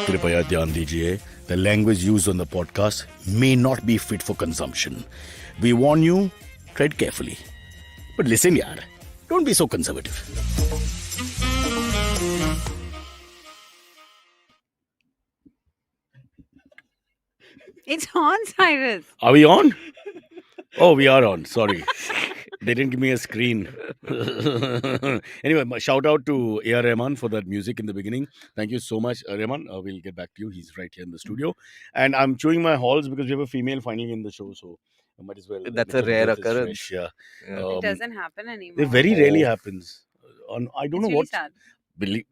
कृपया ध्यान दीजिए, the language used on the podcast may not be fit for consumption. We warn you, tread carefully. But listen, yaar, don't be so conservative. It's on, Cyrus. Are we on? Oh, we are on. Sorry. They didn't give me a screen. Anyway, shout out to AR Rahman for that music in the beginning. Thank you so much, Rahman. We'll get back to you. He's right here in the studio. And I'm chewing my halls because we have a female finally in the show. So I might as well. That's make a the rare breath is occurrence. fresh, yeah. It doesn't happen anymore. It very rarely Oh. happens. I don't It's know really what. sad.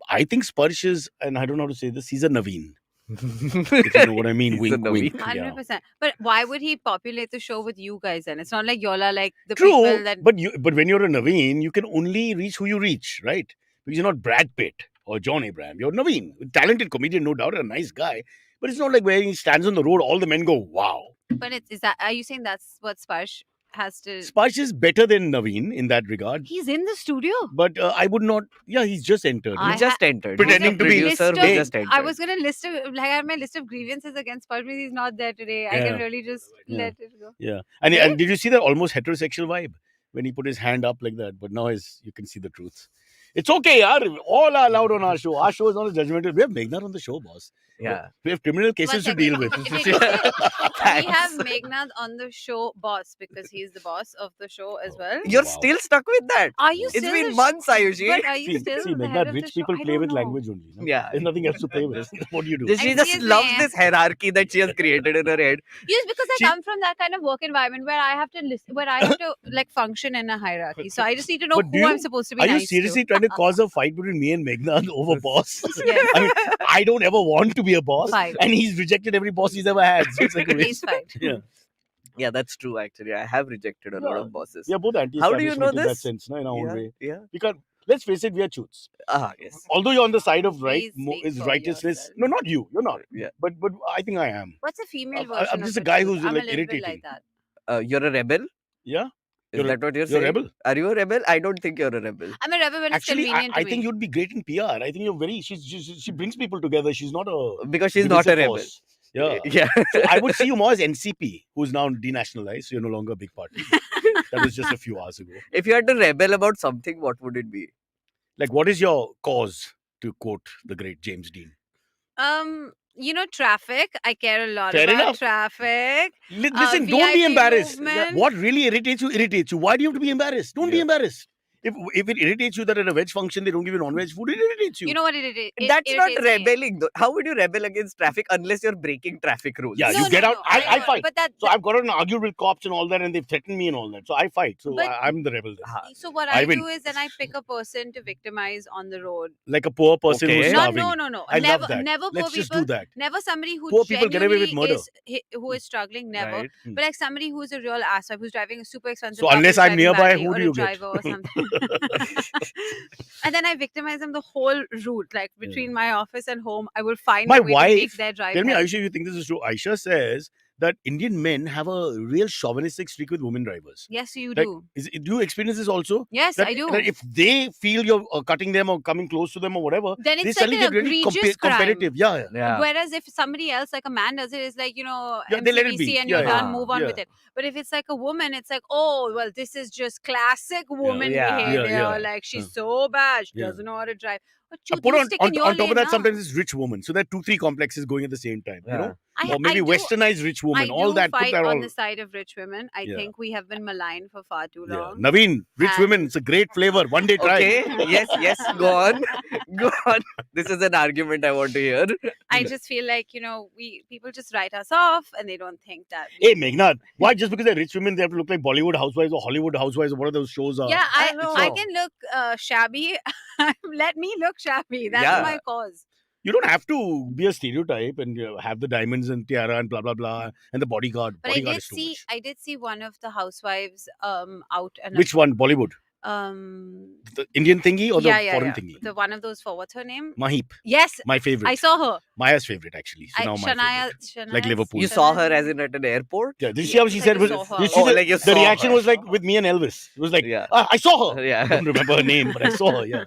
I think Sparsh is, and I don't know how to say this, he's a Naveen. If you know what I mean. He's a Wink, Naveen. wink. 100%. Yeah. But why would he populate the show with you guys then? It's not like y'all are like the True, people that... but when you're a Naveen, you can only reach who you reach, right? Because you're not Brad Pitt or John Abraham. You're Naveen, talented comedian, no doubt, a nice guy. But it's not like where he stands on the road, all the men go, wow. But is that... Are you saying that's what Sparsh has to... Sparsh is better than Naveen in that regard. He's in the studio. But I would not. Yeah, he's just entered. I He just entered. Pretending He's to a be- producer List who of- just entered. I was going to list I had my list of grievances against Sparsh, but he's not there today. I can Yeah. really just Yeah. let it go. Yeah, and did you see that almost heterosexual vibe when he put his hand up like that? But now you can see the truth. It's okay, yaar. All are allowed on our show. Our show is not a judgmental. We have Meghnad on the show, boss. Yeah. We have criminal cases to One deal second. with. We Thanks. have Meghnad on the show boss because he's the boss of the show as well. You're Wow. still stuck with that. Are you It's still been the- months, Ayushi. But are you See, still the Meghnad, head of rich the show? people I play don't with know. language only. No? Yeah. There's nothing else to play with. What do you do? She And just excuse loves me. this hierarchy that she has created in her head. Yes, because I See- come from that kind of work environment where I have to listen, where I have to like function in a hierarchy. So I just need to know But do who I'm you- supposed to be Are you nice seriously trying to cause a fight between me and Meghnad over boss? to. Yes, I mean, I don't ever want to be a boss, Fight. and he's rejected every boss he's ever had. So it's like a please waste. fight. Yeah, Yeah, that's true, actually. I have rejected a lot of bosses. we are both How do you anti-establishment know in that this? sense, no, in our own Yeah, way. yeah. Because let's face it, we are choots. Yes. Although you're on the side of right, Please speak is for righteousness. yourself. No, not you. You're not. Yeah. But I think I am. What's a female I'm version? just of a guy truth? who's, I'm like, a little bit irritating. like that. You're a rebel? Yeah, Is You're a- that what you're you're a saying? rebel. Are you a rebel? I don't think you're a rebel. I'm a rebel when it's Actually, convenient I to think me. you'd be great in PR. I think you're very. She brings people together. She's not a. Because she's not a divisive rebel. force. Yeah. Yeah. So I would see you more as NCP, who's now denationalized. So you're no longer a big party. That was just a few hours ago. If you had to rebel about something, what would it be? Like, what is your cause? To quote the great James Dean. Traffic. I care a lot Fair about enough. traffic. Listen, don't be VIP embarrassed. movement. What really irritates you. Why do you have to be embarrassed? Don't be Yeah. embarrassed. If it irritates you that at a veg function they don't give you non-veg food, it irritates you. You know what it is? That's not irritates me. rebelling, though. How would you rebel against traffic unless you're breaking traffic rules? Yeah, No, you no, get out. no, I know, fight. But that. So I've got an argued with cops and all that, and they've threatened me and all that. So I fight. So But- I'm the rebel then. So what I I win. do is then I pick a person to victimize on the road. Like a poor person Okay. who's No, starving. no. I never, love that. never poor Let's just people. do that. Never somebody who Poor people get away with genuinely murder. who is struggling. Never. Right. But like somebody who's a real asswipe who's driving a super expensive So car, unless who's I'm driving nearby, badly, who or do a you get? driver or something. And then I victimize them the whole route, like between my office and home. I will find My a way to make wife- their drive. Tell me, hell. Ayushi, if you think this is true. Aisha says that Indian men have a real chauvinistic streak with women drivers. Yes, you Like, do. do you experience this also? Yes, That, I do. that if they feel you're cutting them or coming close to them or whatever, Then they it's like suddenly an get really egregious crime. competitive. Yeah. Yeah. Whereas if somebody else, like a man, does it, it's like, Yeah, they let it be. MCPC and Yeah, you're yeah. done, move on Yeah. with it. But if it's like a woman, it's like, oh, well, this is just classic woman Yeah. behavior. Yeah. Like, she's so bad. She Yeah. doesn't know how to drive. But Put you on, stick on, in your on top lane of that, now. sometimes it's rich woman. So there are 2-3 complexes going at the same time. You Yeah. know? I, Or maybe I do, westernized rich woman. I All do that. Put fight that on all. the side of rich women. I Yeah. think we have been maligned for far too Yeah. long. Naveen, rich And- women. It's a great flavor. One day try. Okay. Yes. Go on. Go on. This is an argument I want to hear. I just feel like, people just write us off and they don't think that. we- Hey, Meghnad, why just because they're rich women, they have to look like Bollywood housewives or Hollywood housewives or what are those shows are? Yeah, I I know. can look shabby. Let me look shabby. That's Yeah. my cause. You don't have to be a stereotype and have the diamonds and tiara and blah, blah, blah, and the bodyguard. But Bodyguard is too much. I did see one of the housewives out and Which one? Bollywood? The Indian thingy or the foreign thingy? The one of those for what's her name? Maheep, Yes, my favorite. I saw her. Maya's favorite, actually. So now my Shania, favorite. Like Liverpool. You saw her as in at an airport? Yeah, did you see how she Like said? you Was, saw her. did you see Oh, the, like you the saw reaction her. was like with me and Elvis. It was like, Yeah. I saw her. Yeah. I don't remember her name, but I saw her. Yeah.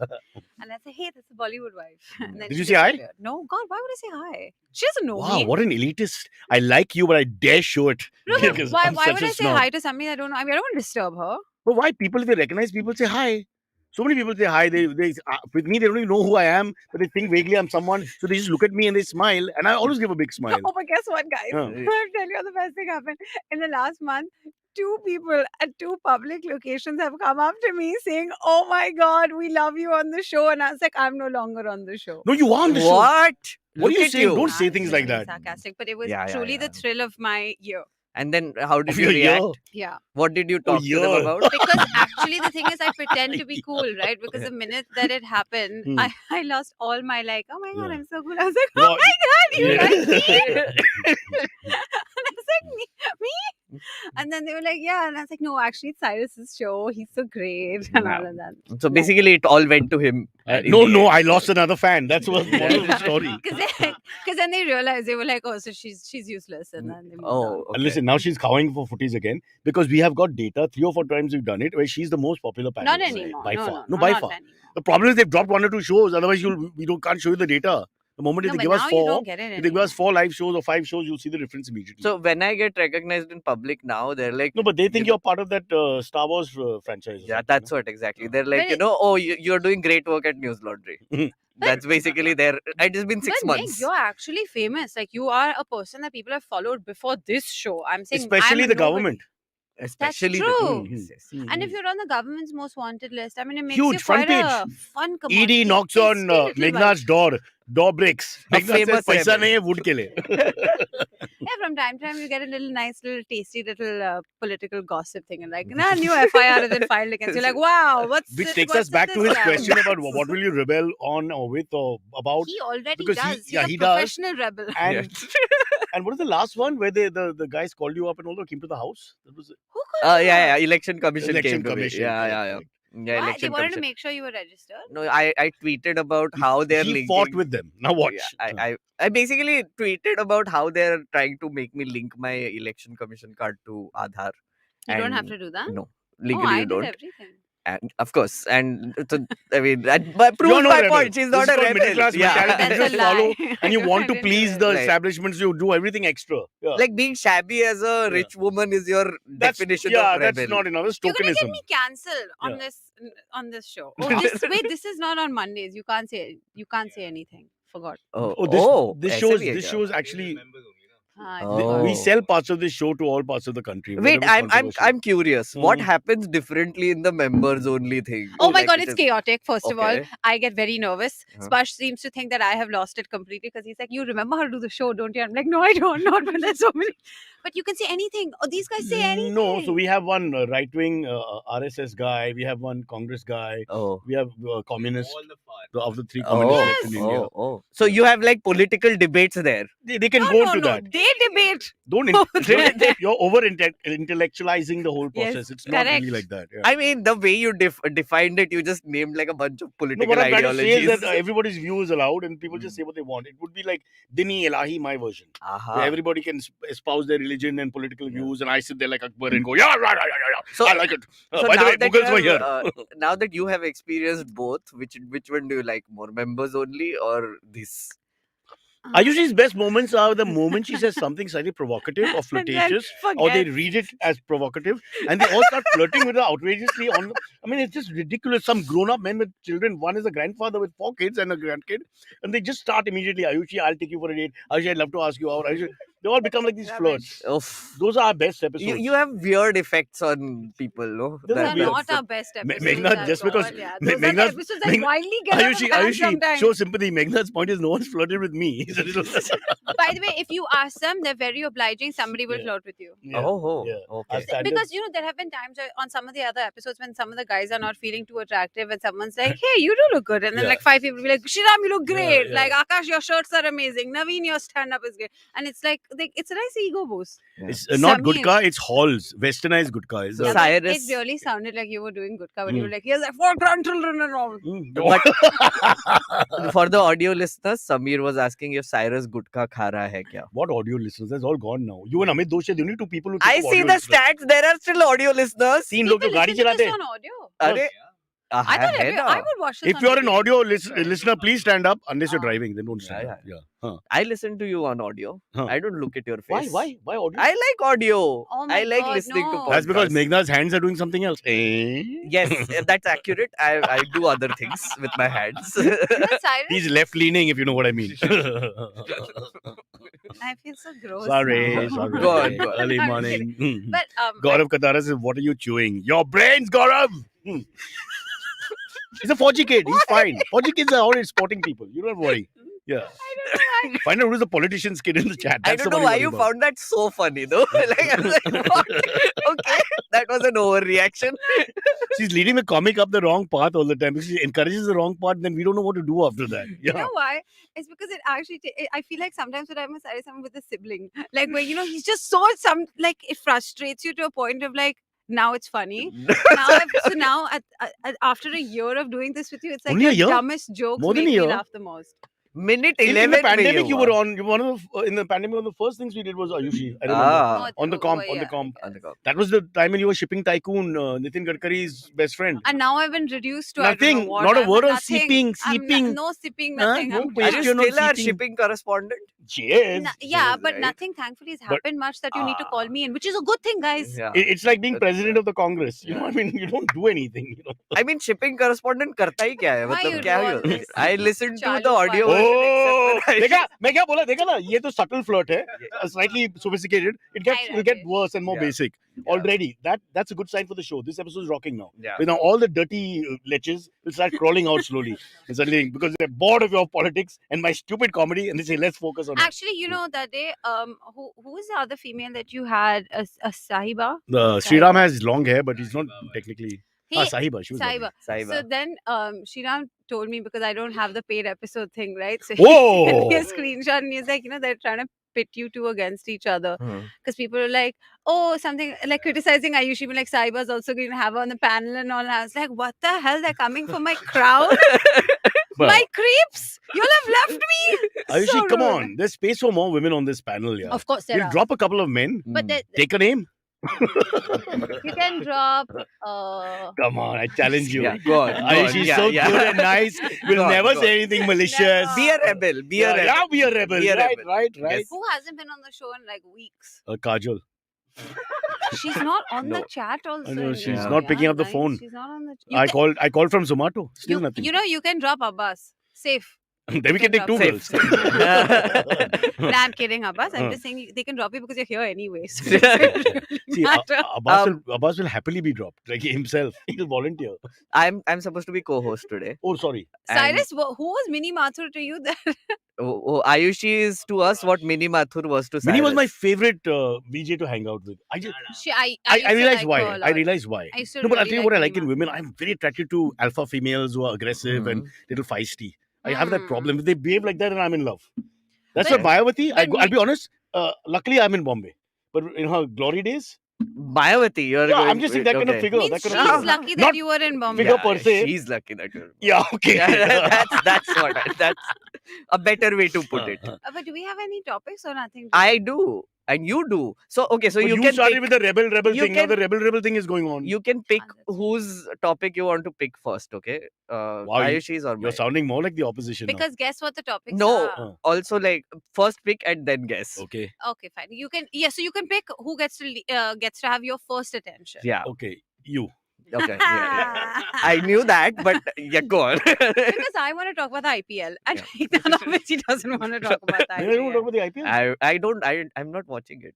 And I say, hey, that's the Bollywood wife. And then Did she you say hi? disappeared. No, God, why would I say hi? She doesn't know Wow, me. what an elitist. I like you, but I dare show it. No, but Because why I'm would such a I say snob. hi to somebody I don't know? I mean, I don't want to disturb her. But why people, if they recognize people, say hi? So many people say hi. They with me, they don't even know who I am, but they think vaguely I'm someone. So they just look at me and they smile, and I always give a big smile. Oh, but guess what, guys? Huh. I'll tell you the best thing happened. In the last month, 2 people at 2 public locations have come up to me saying, oh my God, we love you on the show. And I was like, I'm no longer on the show. No, you are on the show. What? What are Look you at saying? you. Don't say I'm things just like being that. sarcastic, but it was Yeah, yeah, truly yeah. the thrill of my year. And then how did Of you your react? year. Yeah. What did you talk to them year. about? Because actually the thing is I pretend to be cool, right? Because the minute that it happened, Hmm. I lost all my like, oh my God, Yeah. I'm so good. I was like, No, oh my God, you yeah. like me? And I was like, me? And then they were like, yeah. And I was like, no, actually it's Cyrus's show. He's so great. And all of that. So basically, it all went to him. in No, the no, end. I lost another fan. That's what the moral of the story. Because then they realized, they were like, oh, so she's useless. And then they moved on. Oh, And okay. listen, now she's cowing for footies again because we have got data. 3 or 4 times we've done it where she's the most popular panel. Not anymore. By no, far. no, By not far. anymore. The problem is they've dropped 1 or 2 shows. Otherwise, can't show you the data. The moment No, they but give us now you 4, don't get it if they give us anymore. 4 live shows or 5 shows, you'll see the difference immediately. So when I get recognized in public now, they're like, no, but they think you you're part of that Star Wars franchise. or yeah, something, that's no? what exactly. They're like, But oh, you're doing great work at News Laundry. That's basically their. It has been 6 But months. Nick, you're actually famous. Like you are a person that people have followed before this show. I'm saying, Especially I'm the nobody. government. Especially true. The, yes, yes. And if you're on the government's most wanted list, I mean, it makes Huge, you front quite a page. fun commodity. ED knocks on Tasty little Meghnad's door breaks. A Meghnad says, famous "Paisa rebel." nahi hai, wood ke liye." Yeah, from time to time you get a nice little tasty little political gossip thing, and like, nah, new FIR has been filed against you. Like, wow, Which takes us back to his question about what will you rebel on or with or about. He already Because does. he He's a does. professional rebel. And and what is the last one where the guys called you up and all that came to the house? That was Who called you yeah, up? Election Commission Election came to me. commission. Yeah, correct, yeah, yeah. correct. Yeah, Why? They Election wanted to Commission. make sure you were registered. No, I tweeted about how they're He linking. fought with them. Now watch. Yeah, I basically tweeted about how they're trying to make me link my election commission card to Aadhaar. You don't have And to do that. No, Oh, legally I you did don't. everything. And of course, and so, I mean, that proves You're not my rebel. point. She's This not is a called rebel. middle class mentality. That's You a just follow lie. and you want I to didn't please do the Right. establishments. You do everything extra. Yeah. Like being shabby as a rich woman is your definition of rebel. That's not enough. It's You're gonna get tokenism. me cancelled Yeah. on this show. Oh, this is not on Mondays. You can't say anything. Forgot. This ऐसे shows भी है क्या? actually I Oh. forgot. we sell parts of this show to all parts of the country. Wait, whatever is I'm controversial. curious. What Mhm. happens differently in the members only thing? Oh my Like, god, it it's is- chaotic. First of all, Okay. I get very nervous. Uh-huh. Sparsh seems to think that I have lost it completely because he's like, "You remember how to do the show, don't you?" I'm like, "No, I don't. Not when there's so many." But you can say anything. Oh, these guys say anything. No, so we have one right-wing RSS guy. We have one Congress guy. Oh. We have communist. Of the 3 Oh, communists left in India. So you have like political debates there. They can No, go no, to no. that. They debate. Don't you're over intellectualizing the whole Yes, process. It's not really correct. like that. Yeah. I mean, the way you defined it, you just named like a bunch of No, political what I'm trying to say ideologies. is that everybody's view is allowed and people just say what they want. It would be like Dini Elahi, my version. Aha. Where everybody can espouse their religion and political views, and I sit there like Akbar and go, yeah. So- I like it. So By the now way, that you Mughals were here. have, now that you have experienced both, which one do you like more, members only or this? Ayushi's best moments are the moment she says something slightly provocative or flirtatious, or they read it as provocative, and they all start flirting with her outrageously. I mean, it's just ridiculous. Some grown-up men with children. One is a grandfather with 4 kids and a grandkid, and they just start immediately. Ayushi, I'll take you for a date. Ayushi, I'd love to ask you out. Ayushi, they all become like these flirts. Oof. Those are our best episodes. You have weird effects on people, no? Those Those are are weird. not our best episodes. Meghnad, at just because- all, yeah. Me- Those are the Meghnad's- episodes that Meghnad- widely get out of hand Ayushi, sometimes. show sympathy. Meghnad's point is no one's flirted with me. He's a little- By the way, if you ask them, they're very obliging. Somebody will Yeah. flirt with you. Yeah, Oh, yeah. okay. Our standard- Because there have been times on some of the other episodes when some of the guys are not feeling too attractive and someone's like, "Hey, you do look good," and then Yeah. like 5 people will be like, "Shriram, you look great." yeah. Like, "Akash, your shirts are amazing. Naveen, your stand-up is great." And it's like it's a nice ego boost. It's not Sameer. gutka, it's halls. Westernized gutka. Is So the- Yeah, but Cyrus- it really sounded like you were doing good cover. You were like, "He has like 4 grandchildren and all." Mm. For the audio listeners, Sameer was asking if Cyrus gutka kha raha hai kya? What audio listeners? That's all gone now. You and Amit Doshi are the only 2 people who I take up see audio the listeners. stats. There are still audio listeners. 3 लोग जो People गाड़ी listen to चलाते this हैं on audio. Are I thought I would watch this If on you're an repeat. audio listener, please stand up. Unless you're driving, then don't stand Yeah, up. Yeah. Huh. I listen to you on audio. Huh. I don't look at your face. Why audio? I like audio. Oh my I like God, listening to no. podcasts. That's because Meghnad's hands are doing something else. Yes, that's accurate. I do other things with my hands. But Cyrus, He's left leaning, if you know what I mean. I feel so gross sorry, now. sorry. Go on, go on. Early I'm morning. But Gaurav Katara says, "What are you chewing? Your brains, Gaurav." He's a Fauji kid. He's fine. Fauji kids are always sporting people. You don't worry. Yeah. I don't know why. Find out who's the politician's kid in the chat. I That's don't the know one why worry you about. found that so funny though. Like, I was like, what? Okay, that was an overreaction. She's leading the comic up the wrong path all the time. If she encourages the wrong path, then we don't know what to do after that. You Yeah. know why? It's because it actually. I feel like sometimes when I'm with Cyrus, I'm with a sibling. Like where he's just so like it frustrates you to a point of like now it's funny. Now after a year of doing this with you, it's like Only a your year? dumbest jokes More than make a me year? laugh the most. Minute In 11 the पे pandemic, ये you हुआ. were on. One of in the pandemic, one of the first things we did was Ayushi. I remember Ah, on the comp. I on the guess. go. That was the time when you were shipping tycoon, Nitin Gadkari's best friend. And now I've been reduced to I Nothing. don't know what. Not a I'm word on nothing. seeping. No sipping, Huh? nothing. No I'm Are question you on still our seeping. shipping correspondent? Cheers. yeah, Cheers, but right? nothing thankfully has But- happened much that you need to call me in, which is a good thing, guys. Yeah. It's like being That's president right. of the Congress. You know, Yeah. I mean, you don't do anything. I mean, shipping correspondent करता ही क्या है? Why मतलब you क्या do he all होता है? this I listened to the चालू audio वाला? version Oh, except when I देखा मैं क्या बोला देखा ना ये तो subtle flirt है slightly sophisticated Hi, it'll get Rajesh. worse and more Yeah. basic already that's a good sign for the show. This episode is rocking now. Yeah. But now all the dirty leches will start crawling out slowly and suddenly because they're bored of your politics and my stupid comedy and they say let's focus on Actually, that day, who is the other female that you had? A Sahiba. Sriram has long hair but he's not technically He Sahiba she was Sahiba. lovely. So then, Shriram told me because I don't have the paid episode thing, right? So Whoa! he sent me a screenshot and he's like, they're trying to pit you two against each other because people are like, oh, something like criticizing Ayushi, like Sahiba's also going to have her on the panel and all. And I was like, what the hell? They're coming for my crowd, But my creeps. You'll have left me. Ayushi, So come rude. on, there's space for more women on this panel. Yeah, Of course, there we'll are. drop a couple of men. But Take a name. you can drop. Come on, I challenge you. Yeah, go on. Ayushi is so good and nice. Will Go on, never go say on. anything malicious. Be a rebel. Be a rebel. Yeah, be a rebel. Be a right, rebel. right. Yes. Who hasn't been on the show in like weeks? Kajol. She's not on the No. chat also. I know, in she's India. not picking up the Nice. phone. She's not on the. I called from Zomato. Still you, nothing. you can drop Abbas. Safe. Then we can take two Safe. girls. Nah, I'm kidding, Abbas. I'm just saying they can drop you because you're here anyway. So See, it doesn't really See, matter. Abbas will happily be dropped, like himself. He'll volunteer. I'm supposed to be co-host today. Oh, sorry. Cyrus, who was Mini Mathur to you then? Ayushi is to us what Mini Mathur was to Cyrus. Minnie was my favorite VJ to hang out with. I I used to realized like why. her a I lot. realized why. I used to No, but I'll really tell you what I Mini like in women. I'm very attracted to alpha females who are aggressive and little feisty. I have that problem. If they behave like that, and I'm in love. That's But- why Mayawati. but I'll be honest. Luckily, I'm in Bombay. But in her glory days, Mayawati. You're yeah, going, I'm just saying that kind of figure. Means That she's kind of lucky that Not you were in Bombay. figure per se. She's lucky that you're. Yeah, okay. That's that's a better way to put it. But do we have any topics or nothing? I do, and you do. So okay, so But you you can started pick, with the rebel you thing. Now can- the rebel thing is going on. you can pick Ah, that's whose topic you want to pick first. Okay, Wow, Ayushi's or You're mine? sounding more like the opposition because guess what the topics No, are. also like first pick and then guess. now. Okay. Okay, fine. You can so you can pick who gets to have your first attention. Yeah. Okay. You. Okay. Yeah. I knew that, but yeah, go on. Because I want to talk about the IPL, and none of which he doesn't want to talk about the You don't talk IPL. about the IPL. I don't. I'm not watching it.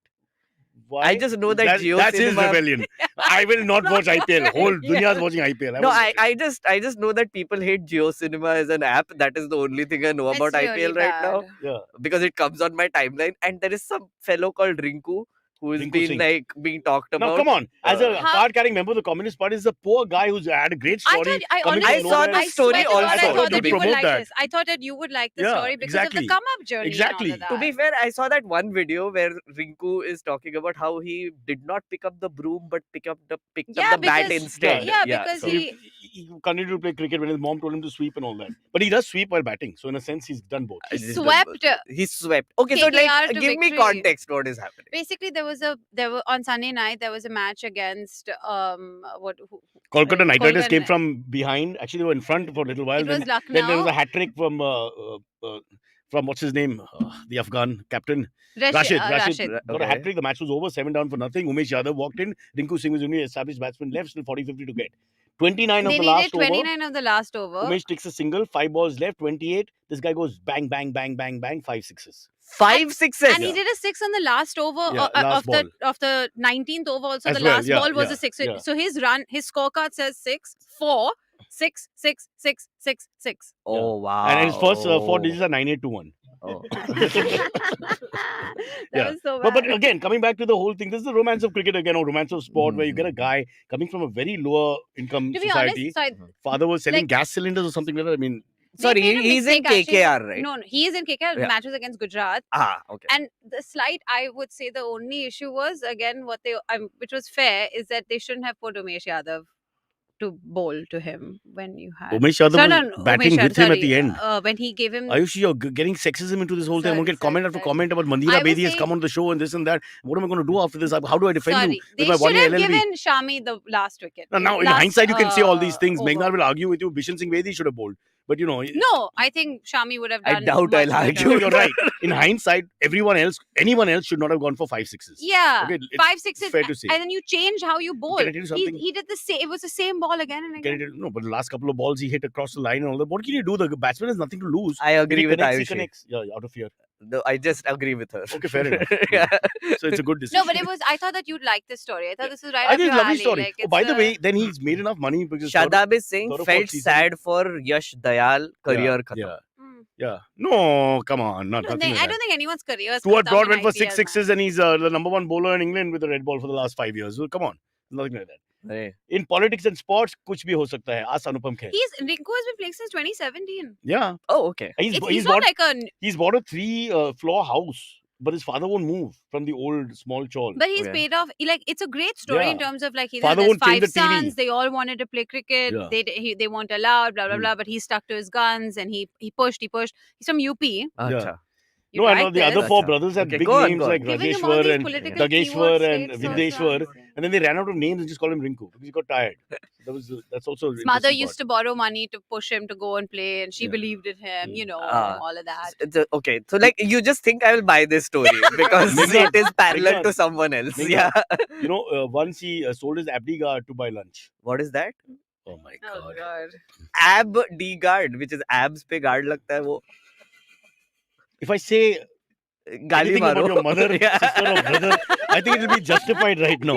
Why? I just know that Jio that's his Cinema- rebellion. I will not watch IPL. Whole dunya is watching IPL. No, I just know that people hate Jio Cinema as an app. That is the only thing I know about It's IPL really right now bad. Yeah. because it comes on my timeline, and there is some fellow called Rinku who has Rinku been Singh. like being talked about. Now come on. As a How- card-carrying member of the Communist Party, is a poor guy who's had a great I story. thought I coming honestly from saw nowhere. the story I swear to God, also. I I thought thought that you you would promote like that. this. I thought that you would like the Yeah, story because of exactly. the come up journey. Exactly. And all To of be that. fair, I saw that one video where Rinku is talking about how he did not pick up the broom but picked up the Yeah, bat because- instead. yeah, because So he- he continued to play cricket when his mom told him to sweep and all that. But he does sweep while batting. So in a sense, he's done both. He He's swept. He swept. Okay, so KKR like, to give me victory. context. What is happening? Basically, there were on Sunday night there was a match against Kolkata Knight Riders Kolkata- came from behind. Actually, they were in front for a little while. It was Then there was Lucknow. a hat trick from what's his name, the Afghan captain. Rashid Rashid. got a hat Okay. trick. The match was over, 7 down for nothing. Umesh Yadav walked in. Rinku Singh was the only established batsman left, still 40-50 to get. 29 of They the needed last over. 29 of the last over. Umesh takes a single, 5 balls left, 28. This guy goes bang, bang, bang, bang, bang, 5 sixes. 5 sixes. And he did a 6 on the last over Yeah, last of the 19th over. Also, As the well, last yeah, ball was yeah, a 6. yeah. So his scorecard says 6, 4, 6, 6, 6, 6, 6. Oh wow. And his first 4 digits are 9821. Oh. That was so bad. But again, coming back to the whole thing, this is the romance of cricket again, or romance of sport, where you get a guy coming from a very lower income to be society. honest, Father was selling like- gas cylinders or something like that. I mean, Sorry, they made a he's in mistake, actually. KKR, right? No, he is in KKR. The Yeah. match was against Gujarat. Okay. And the slight, I would say, the only issue was again which was fair, is that they shouldn't have put Umesh Yadav to bowl to him when you had Umesh Yadav was batting Umesh with him at the end. when he gave him. Ayushi, you're getting sexism into this whole thing. I'm going to get Sorry, comment after sorry. comment about I Mandira was Bedi has saying- come on the show and this and that. What am I going to do after this? How do I defend Sorry, you they with my should 1 year have LLB? given Shami the last wicket. Now, in Last, hindsight, you can say all these things. over. Meghnad will argue with you. Bishan Singh Bedi should have bowled. But you know, No, I think Shami would have I done. doubt much I'll argue better. no, you're right. In hindsight, anyone else should not have gone for 5 sixes. Yeah, Okay, it's 5 6s, fair to say. and then you change how you bowl. Can I tell you something? He did the same. It was the same ball again and Can again. no, but the last couple of balls he hit across the line and all that. What can you do? The batsman has nothing to lose. I If agree he with connects, he Ayushi. connects. Yeah, out of fear. No, I just agree with her. Okay, fair enough. Yeah. So it's a good decision. No, but it was. I thought that you'd like this story. I thought this was right I up think your it's a lovely alley. story. Like, Oh, it's by the a- way, then he's made enough money because Shadab is saying third or felt fourth season. sad for Yash Dayal career khatam. Yeah, Mm. yeah. No, come on, not I nothing. Like don't that. think anyone's career is Stuart khatam Broad in went for IPL, 6 sixes and he's the number 1 bowler in England with the red ball for the last 5 years. So come on, nothing like that. Hey. In politics and sports, कुछ भी हो सकता है. Ask Anupam Kher. Rinku has been playing since 2017. Yeah, Oh, okay. He's not like a. he's bought a 3-floor house, but his father won't move from the old small chawl. But he's Okay. paid off. Like, it's a great story in Yeah. terms of like he Father has won't change 5 the TV. sons. They all wanted to play cricket. Yeah. They weren't allowed. Blah blah Mm. blah. But he stuck to his guns and he pushed. He's from UP. Acha. You No, I write know the other this. 4 brothers had Okay, big go on, names go on. like Giving him all these Rajeshwar and political Dageshwar keyword and states also. Vindeshwar, and then they ran out of names and just called him Rinku because he got tired. That's also His mother used to borrow money to push him to go and play, and she Yeah. believed in him. Mm. You know, Ah. all of that. Okay, so like you just think I will buy this story because Meghnad, it is parallel Meghnad, to someone else. Meghnad. Yeah. You know, once he sold his Abdi guard to buy lunch. What is that? Oh my Oh god. God. Ab D guard, which is abs pe guard लगता है वो. If I say गाली anything मारो. about your mother, Yeah. sister, or brother, I think it will be justified right now.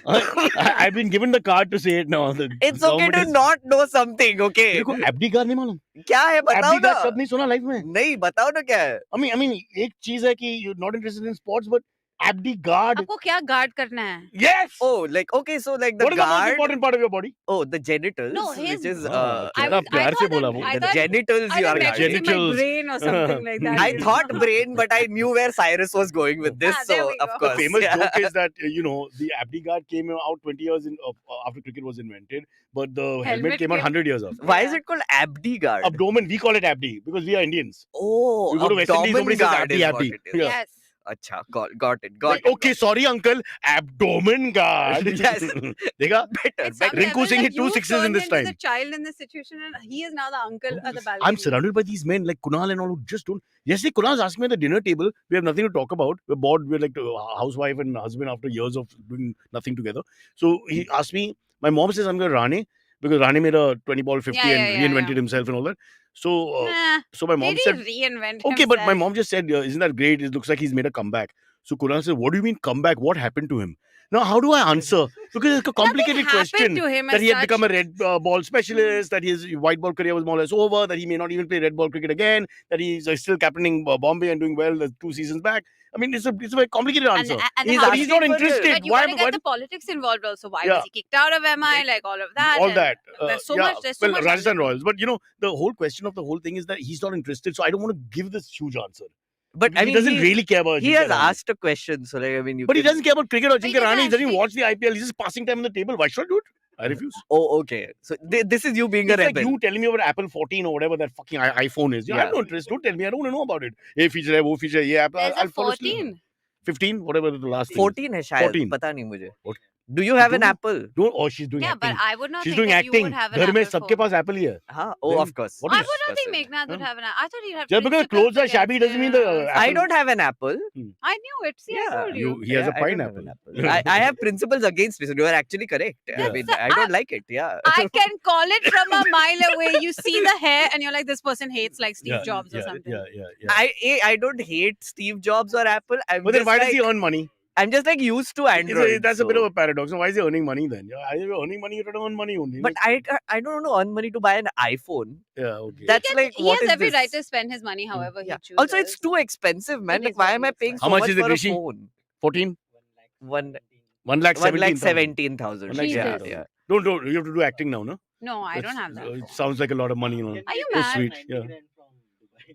I've been given the card to say it now. The It's okay government to is- not know something, okay? तेरे को Abdi guard नहीं मालूम? क्या है बताओ Abdi ना. guard शब्द नहीं सुना लाइफ में? नहीं बताओ ना क्या है. I mean, एक चीज है कि you're not interested in sports, but Abdi guard. आपको क्या guard करना है? Yes. Oh, like okay, so like the What is the most guard. important part of your body? Oh, the genitals, No, his- which is Ah, I कितना was- I प्यार से thought बोला that- वो. I the thought- genitals I you thought are meant to say guarding. my genitals. brain or something like that. I thought brain, but I knew where Cyrus was going with this, Ah, there so we of go. The course. famous yeah. joke is that the Abdi guard came out 20 years after cricket was invented, but the helmet came out came- 100 years after. Why is it called Abdi guard? Abdomen, we call it Abdi because we are Indians. Oh, You go to West Indies, abdomen nobody says guard Abdi, is what Abdi. it is. Yeah. Yes. Acha, got it. Like, okay, sorry, uncle. Abdomen guard. Yes. Dekha? Better, At some better. Rinku level, Singh like, hit 2 you sixes in turned this into time. the child in this situation, and he is now the uncle at the balcony. I'm surrounded by these men like Kunal and all who just don't. Yesterday, Kunal's asking me at the dinner table. We have nothing to talk about. We're bored. We're like a housewife and husband after years of doing nothing together. So he asked me. My mom says I'm going to Rane because Rane made a 20 ball 50 Yeah, and yeah, reinvented yeah. himself and all that. So Nah, so my mom did said, he reinvent okay, but my himself? mom just said, isn't that great? It looks like he's made a comeback. So Kunal said, what do you mean comeback? What happened to him? Now, how do I answer? Because it's a complicated Nothing happened question. to him That as he had such. become a red ball specialist, that his white ball career was more or less over, that he may not even play red ball cricket again, that he's still captaining Bombay and doing well 2 seasons back. I mean, it's a very complicated answer. And He's how But did he's you- not asking for interested. But you Why? want to get the politics involved also. Why Yeah. was he kicked out of MI? Like all of that. all and that. There's so yeah. much. There's so Well, much. Rajasthan Royals. But the whole question of the whole thing is that he's not interested. So I don't want to give this huge answer. But I he mean, doesn't really care about he Ajinkya has Rahane. asked a question, so like I mean, you. But he can- doesn't care about cricket or But he Ajinkya Rahane. He doesn't doesn't even actually- watch the IPL. He's just passing time on the table. Why should I do it? I refuse. Oh, okay. So this is you being a It's like rebel. you telling me about Apple 14 or whatever that fucking iPhone is. I Yeah. have no interest. Don't tell me. I don't want to know about it. Hey, feature hai, wo feature hai, ye app. There's I'll a follow sleep. 14. 15, whatever the last thing is. 14 है शायद. 14. पता नहीं मुझे. Do you have an don't- Apple? Don't. Oh, she's doing Yeah, acting. but I would not She's think doing that you acting. would have an घर में Apple सबके phone. पास Apple ही है. Huh? Oh, Then of course. what I is- would not think 100%. Meghnad would Huh? have an. I thought he'd have. Just because it principles closed the shabby against doesn't mean the it. I Apple. don't have an Apple. I knew it. See, I Yeah. told you. He has a I don't have pineapple. an Apple. I have principles against this. You are actually correct. I Yeah. mean, That's I don't like it. Yeah. I can call it from a mile away. You see the hair, and you're like, this person hates like Steve Jobs or something. Yeah. I don't hate Steve Jobs or Apple. But then why does he earn money? I'm just like used to Android. That's a bit so- of a paradox. Now, why is he earning money then? Yeah, either you're earning money, you don't earn money only. But I don't know earn money to buy an iPhone. Yeah, okay. That's like He what has is every this? right to spend his money however Yeah. he chooses. Also, it's too expensive, man. It Like, is why very am I paying expensive. so How much much is it, for a Rishi? phone? 14? One 1 lakh 1,17,000. 1 lakh Jesus. 17,000. Yeah. Don't. You have to do acting now, no? No, I don't have that. It sounds like a lot of money, you know. Are you So mad? sweet. Yeah.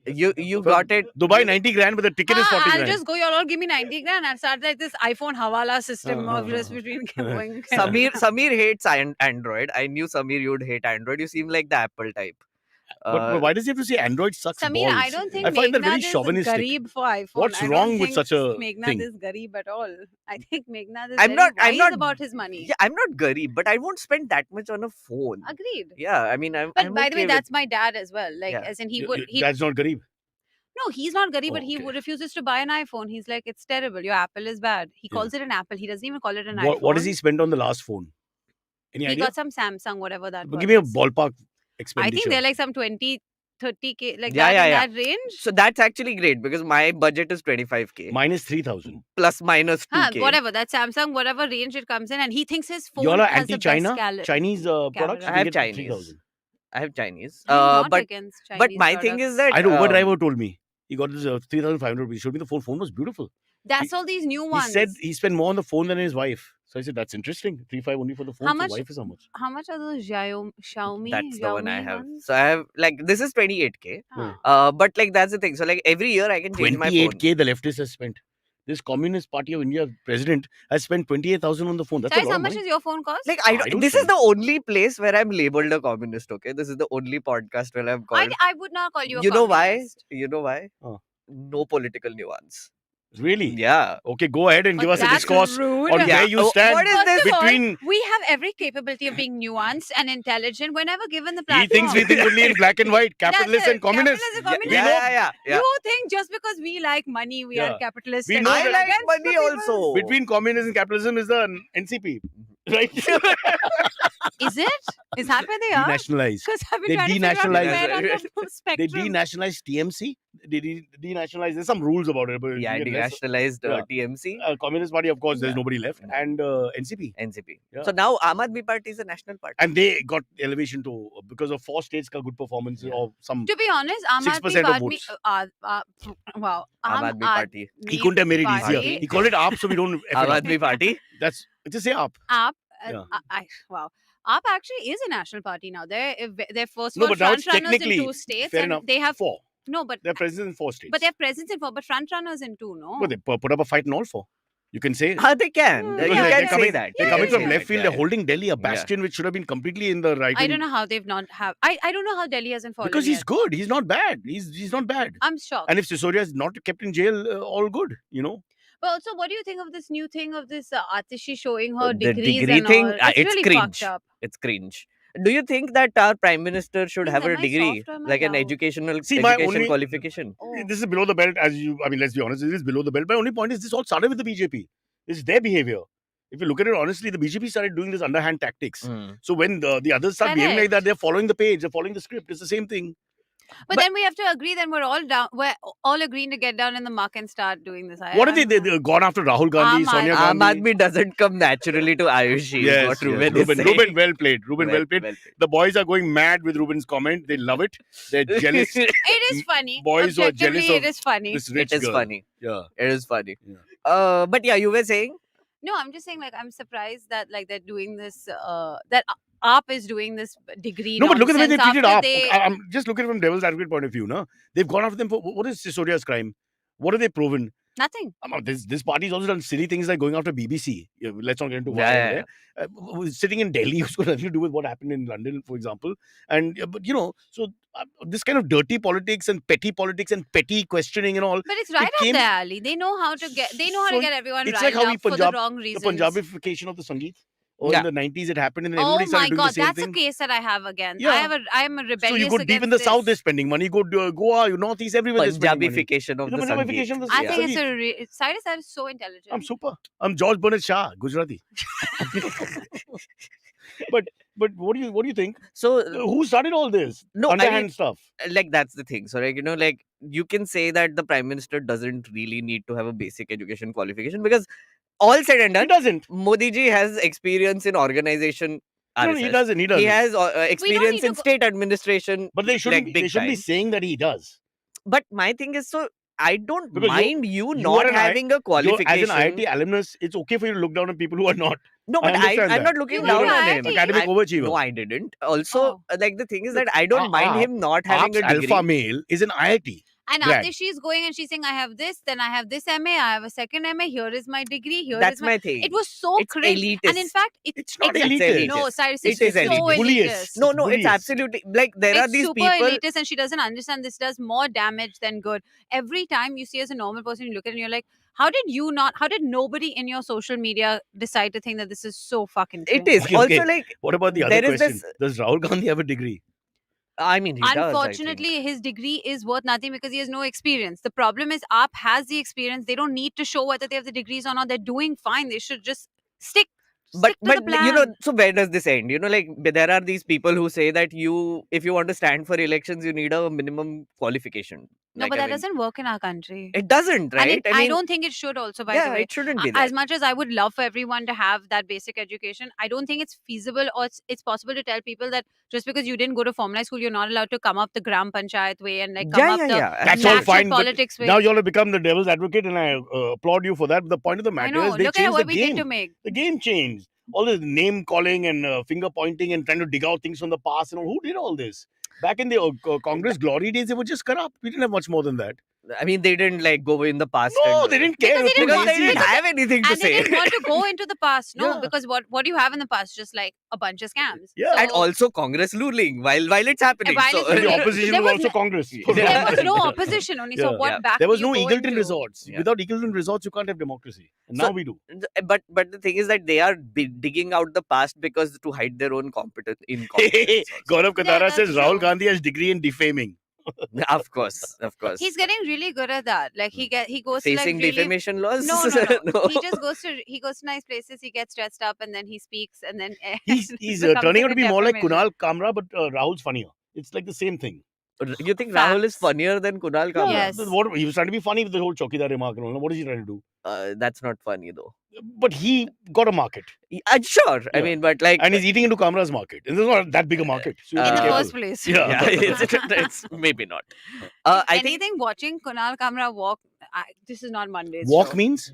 You got it. Dubai 90 grand, but the ticket is 40 I'll grand. just go. You'll all give me 90 grand. I'll start like this iPhone Hawala system of just Uh-huh. between going. Samir hates Android. I knew Samir you'd hate Android. You seem like the Apple type. But why does he have to say Android sucks Samir, balls? I don't think I find that Meghnad very is chauvinistic. Garib for iPhone. What's I don't wrong with think such a Meghnad thing? is Garib at all. I think Meghnad is I'm very not- I'm wise not- about his money. Yeah, I'm not Garib, but I won't spend that much on a phone. Agreed. Yeah, I mean, I'm. But I'm by the way, okay with- that's my dad as well. Like, Yeah. as in he You- would. you- He That's not Garib. no, he's not Garib, but he Okay. refuses to buy an iPhone. He's like, it's terrible. Your Apple is bad. He Yeah. calls it an Apple. He doesn't even call it an iPhone. What does he spend on the last phone? Any He idea? got some Samsung, whatever that was. Give me a ballpark I expenditure. think they're like some 20, 30K, like Yeah, that in yeah, that range. So that's actually great because my budget is 25K minus 3,000. plus minus 2K. Whatever, that Samsung, whatever range it comes in, and he thinks his phone You all are has the anti-China? best Chinese products? camera. you I have get Chinese. 3,000. I have Chinese. I'm not But against Chinese but my thing is that I know Uber um, driver told me. He got this 3,500 rupees. He showed me the phone. Phone was beautiful. that's all these new ones. He said he spent more on the phone than his wife. So I said, that's interesting. 3,500 only for the phone. How So much- wife is how much? How much are those Xiaomi? that's the one I Xiaomi have. ones? So I have like this is 28K. Ah. But like that's the thing. So like every year I can change my phone. 28K the leftist has spent. This Communist Party of India president has spent 28,000 on the phone. That's Cyrus, a lot how of much money. is your phone cost? Like I don't this is spend. the only place where I'm labeled a communist. Okay, this is the only podcast where I'm called. I would not call you a You know why? communist. You know why? Huh. No political nuance. Really? Yeah. Okay, go ahead and But give us a that's discourse rude. on Yeah. where you Oh, stand what is First this? of all, between. we have every capability of being nuanced and intelligent whenever given the He platform. thinks we think only in black and white, capitalist and communist. Capitalist and Yeah, communist. yeah, yeah. You think just because we like money, we are Yeah. capitalist? We and know we're I that- like against money the people? also. Between communism and capitalism is the NCP. Right? Is it? Is that where they are? Denationalized. Because I've been They trying to figure out denationalized where on it. the They spectrum. denationalized TMC. They denationalized. There's some rules about it. But Yeah, you get less. denationalized Yeah. TMC, Communist Party, of course, there's Yeah. nobody left. Yeah. And NCP. NCP. Yeah. So now Aam Aadmi Party is a national party. And they got elevation to because of 4 states ka good performance Yeah. or some. To be honest, Aam 6% Aadmi of Party. votes. Wow. Aam Aadmi Party. He couldn't have made it easier. Party. He called it AAP, so we don't. F Aam it up. Aadmi Party. That's just say AAP. AAP. Yeah. Wow. AAP actually is a national party now. They're first No, of all but now it's front runners in technically 2 states, fair and enough. they have 4. no, but They're present in 4 states. they have presence in 4, but front runners in 2. No. But they put up a fight in all 4. You can say. They can. Mm, You Because yeah, they're can say coming, that. They're You coming can from say left that, field. yeah, They're yeah. holding Delhi, a bastion which should have been completely in the right. I don't know how they've not have. I don't know how Delhi hasn't fallen Because he's yet. good. He's not bad. He's not bad. I'm shocked. And if Sisodia is not kept in jail, all good. You know. But also, what do you think of this new thing of this Atishi showing her The degrees degree and thing, all? It's it's really cringe. fucked up. It's cringe. Do you think that our prime minister should Please, have a am I degree, soft or am I like an loud? education My only- qualification? Oh. This is below the belt, as you. I mean, let's be honest. It is below the belt. My only point is this all started with the BJP. It's their behavior. If you look at it honestly, the BJP started doing this underhand tactics. Mm. So when the others start behaving like Correct. that, they're following the page. They're following the script. It's the same thing. But then we have to agree. Then we're all down. We're all agreeing to get down in the muck and start doing this. What are they gone after Rahul Gandhi, Aam Sonia Aam Gandhi? Aadmi doesn't come naturally to Ayushi. is Yes, what yes. Ruben is saying. Ruben, well played. Ruben, well played. The boys are going mad with Ruben's comment. They love it. They're jealous. It is funny. Boys who are Objectively, jealous of it is funny. this It rich is girl. funny. Yeah. It is funny. Yeah. But yeah, you were saying? No, I'm just saying. Like, I'm surprised that they're doing this. That AAP is doing this degree. No, but look at the way they nonsense treated after up. they- I'm just looking from devil's advocate point of view. No, they've gone after them for what is Sisodia's crime? What have they proven? Nothing. This party's also done silly things like going after BBC. Yeah, let's not get into why. Yeah. Sitting in Delhi, who's got nothing to do with what happened in London, for example. And but so this kind of dirty politics and petty questioning and all. But it's right up came- their alley. They know how to get. They know how to So get everyone it's riled like how we up for the Punjab- wrong The reasons. Punjabification of the Sangeet. Or Yeah. in the 90s, it happened, and then Oh everybody started my doing God, the same that's thing. a case that I have again. Yeah. I am a So rebellious you go deep in against the this. south, they're spending money. You go to Goa, you northeast, everywhere they're spending money. Punjabification of the It's a Punjabification Sangeet. of the I Yeah. think it's Sangeet. a Cyrus is so intelligent. I'm super. I'm George Bernard Shah, Gujarati. but what do you think? So Who started all this No, I underhand mean, stuff? like that's the thing. So like you can say that the prime minister doesn't really need to have a basic education qualification because all said and He done, doesn't. Modi ji has experience in organization. No, RSS. he doesn't. He doesn't. He has experience need to in go- state administration. but they shouldn't. like, They big shouldn't be time. saying that he does. But my thing is, so I don't Because mind you you not are an having a As qualification. an IIT alumnus, it's okay for you to look down on people who are not. No, I but understand I'm that. not looking You down went to on him. IIT? Academic I- overachiever. No, I didn't. Also, Oh. like the thing is Look, that I don't mind him not having a Aap's degree. alpha male is an IIT. And grad. after she's going and she's saying, I have this, then I have this MA, I have a second MA, here is my degree, here is That's my. my thing. It was so It's cringe. elitist. And in fact, It's not exactly- elitist. No, Cyrus, It it's is so elitist. elitist. No, it's bullies. absolutely like there are It's these super people. elitist, and she doesn't understand this does more damage than good. Every time you see as a normal person, you look at it and you're like, how did nobody in your social media decide to think that this is so fucking It cringe? is Okay, also okay. like What about the other there is question? this. Does Rahul Gandhi have a degree? I mean, he does. I think. Unfortunately, his degree is worth nothing because he has no experience. The problem is, AAP has the experience. They don't need to show whether they have the degrees or not. They're doing fine. They should just stick But to the plan. so where does this end? Like there are these people who say that if you want to stand for elections, you need a minimum qualification. No, Like, but I that mean, doesn't work in our country. It doesn't, right? And I mean, don't think it should also, by yeah, the way. it shouldn't be As that. much as I would love for everyone to have that basic education, I don't think it's feasible or it's possible to tell people that just because you didn't go to formalized school, you're not allowed to come up the gram panchayat way and like come up the That's all natural fine. But politics way. now you all have become the devil's advocate, and I applaud you for that. But the point of the I matter know. is they Look at changed what the we did game. to make. The game changed. All this name calling and finger pointing and trying to dig out things from the past. And all. Who did all this? Back in the Congress glory days, they were just corrupt. We didn't have much more than that. I mean, they didn't like go in the past. No, and, they didn't care. Because It was because they lazy. didn't have anything to And they say. didn't want to go into the past. No, Yeah. because what do you have in the past? Just like a bunch of scams. Yeah. And So- also Congress ruling while it's happening. While so, it's And the happening. opposition There was was also no- Congress. there was no opposition only. So Yeah. what Yeah. back There was do you no go Eagleton into? resorts. Yeah. Without Eagleton resorts, you can't have democracy. And So- now we do. but the thing is that they are digging out the past because to hide their own incompetence. Gaurav Katara that's says Rahul true. Gandhi has degree in defaming. Of course. He's getting really good at that. Like he goes Facing to like really. defamation laws. No. He just goes to nice places. He gets dressed up and then he speaks and then He's becomes turning out like to a be more like defamation. Kunal Kamra, but Rahul's funnier. It's like the same thing. You think Rahul is Facts. funnier than Kunal Kamra? Yes. What, he was trying to be funny with the whole Chokidar remark and all. What is he trying to do? That's not funny though. But he got a market. Sure. I Yeah. mean, but like. And he's eating into Kamra's market. And there's not that big a market. So you have In to the be first careful. place. Yeah. yeah, it's maybe not. I think Anything watching Kunal Kamra walk. This is not Monday's Walk show. means?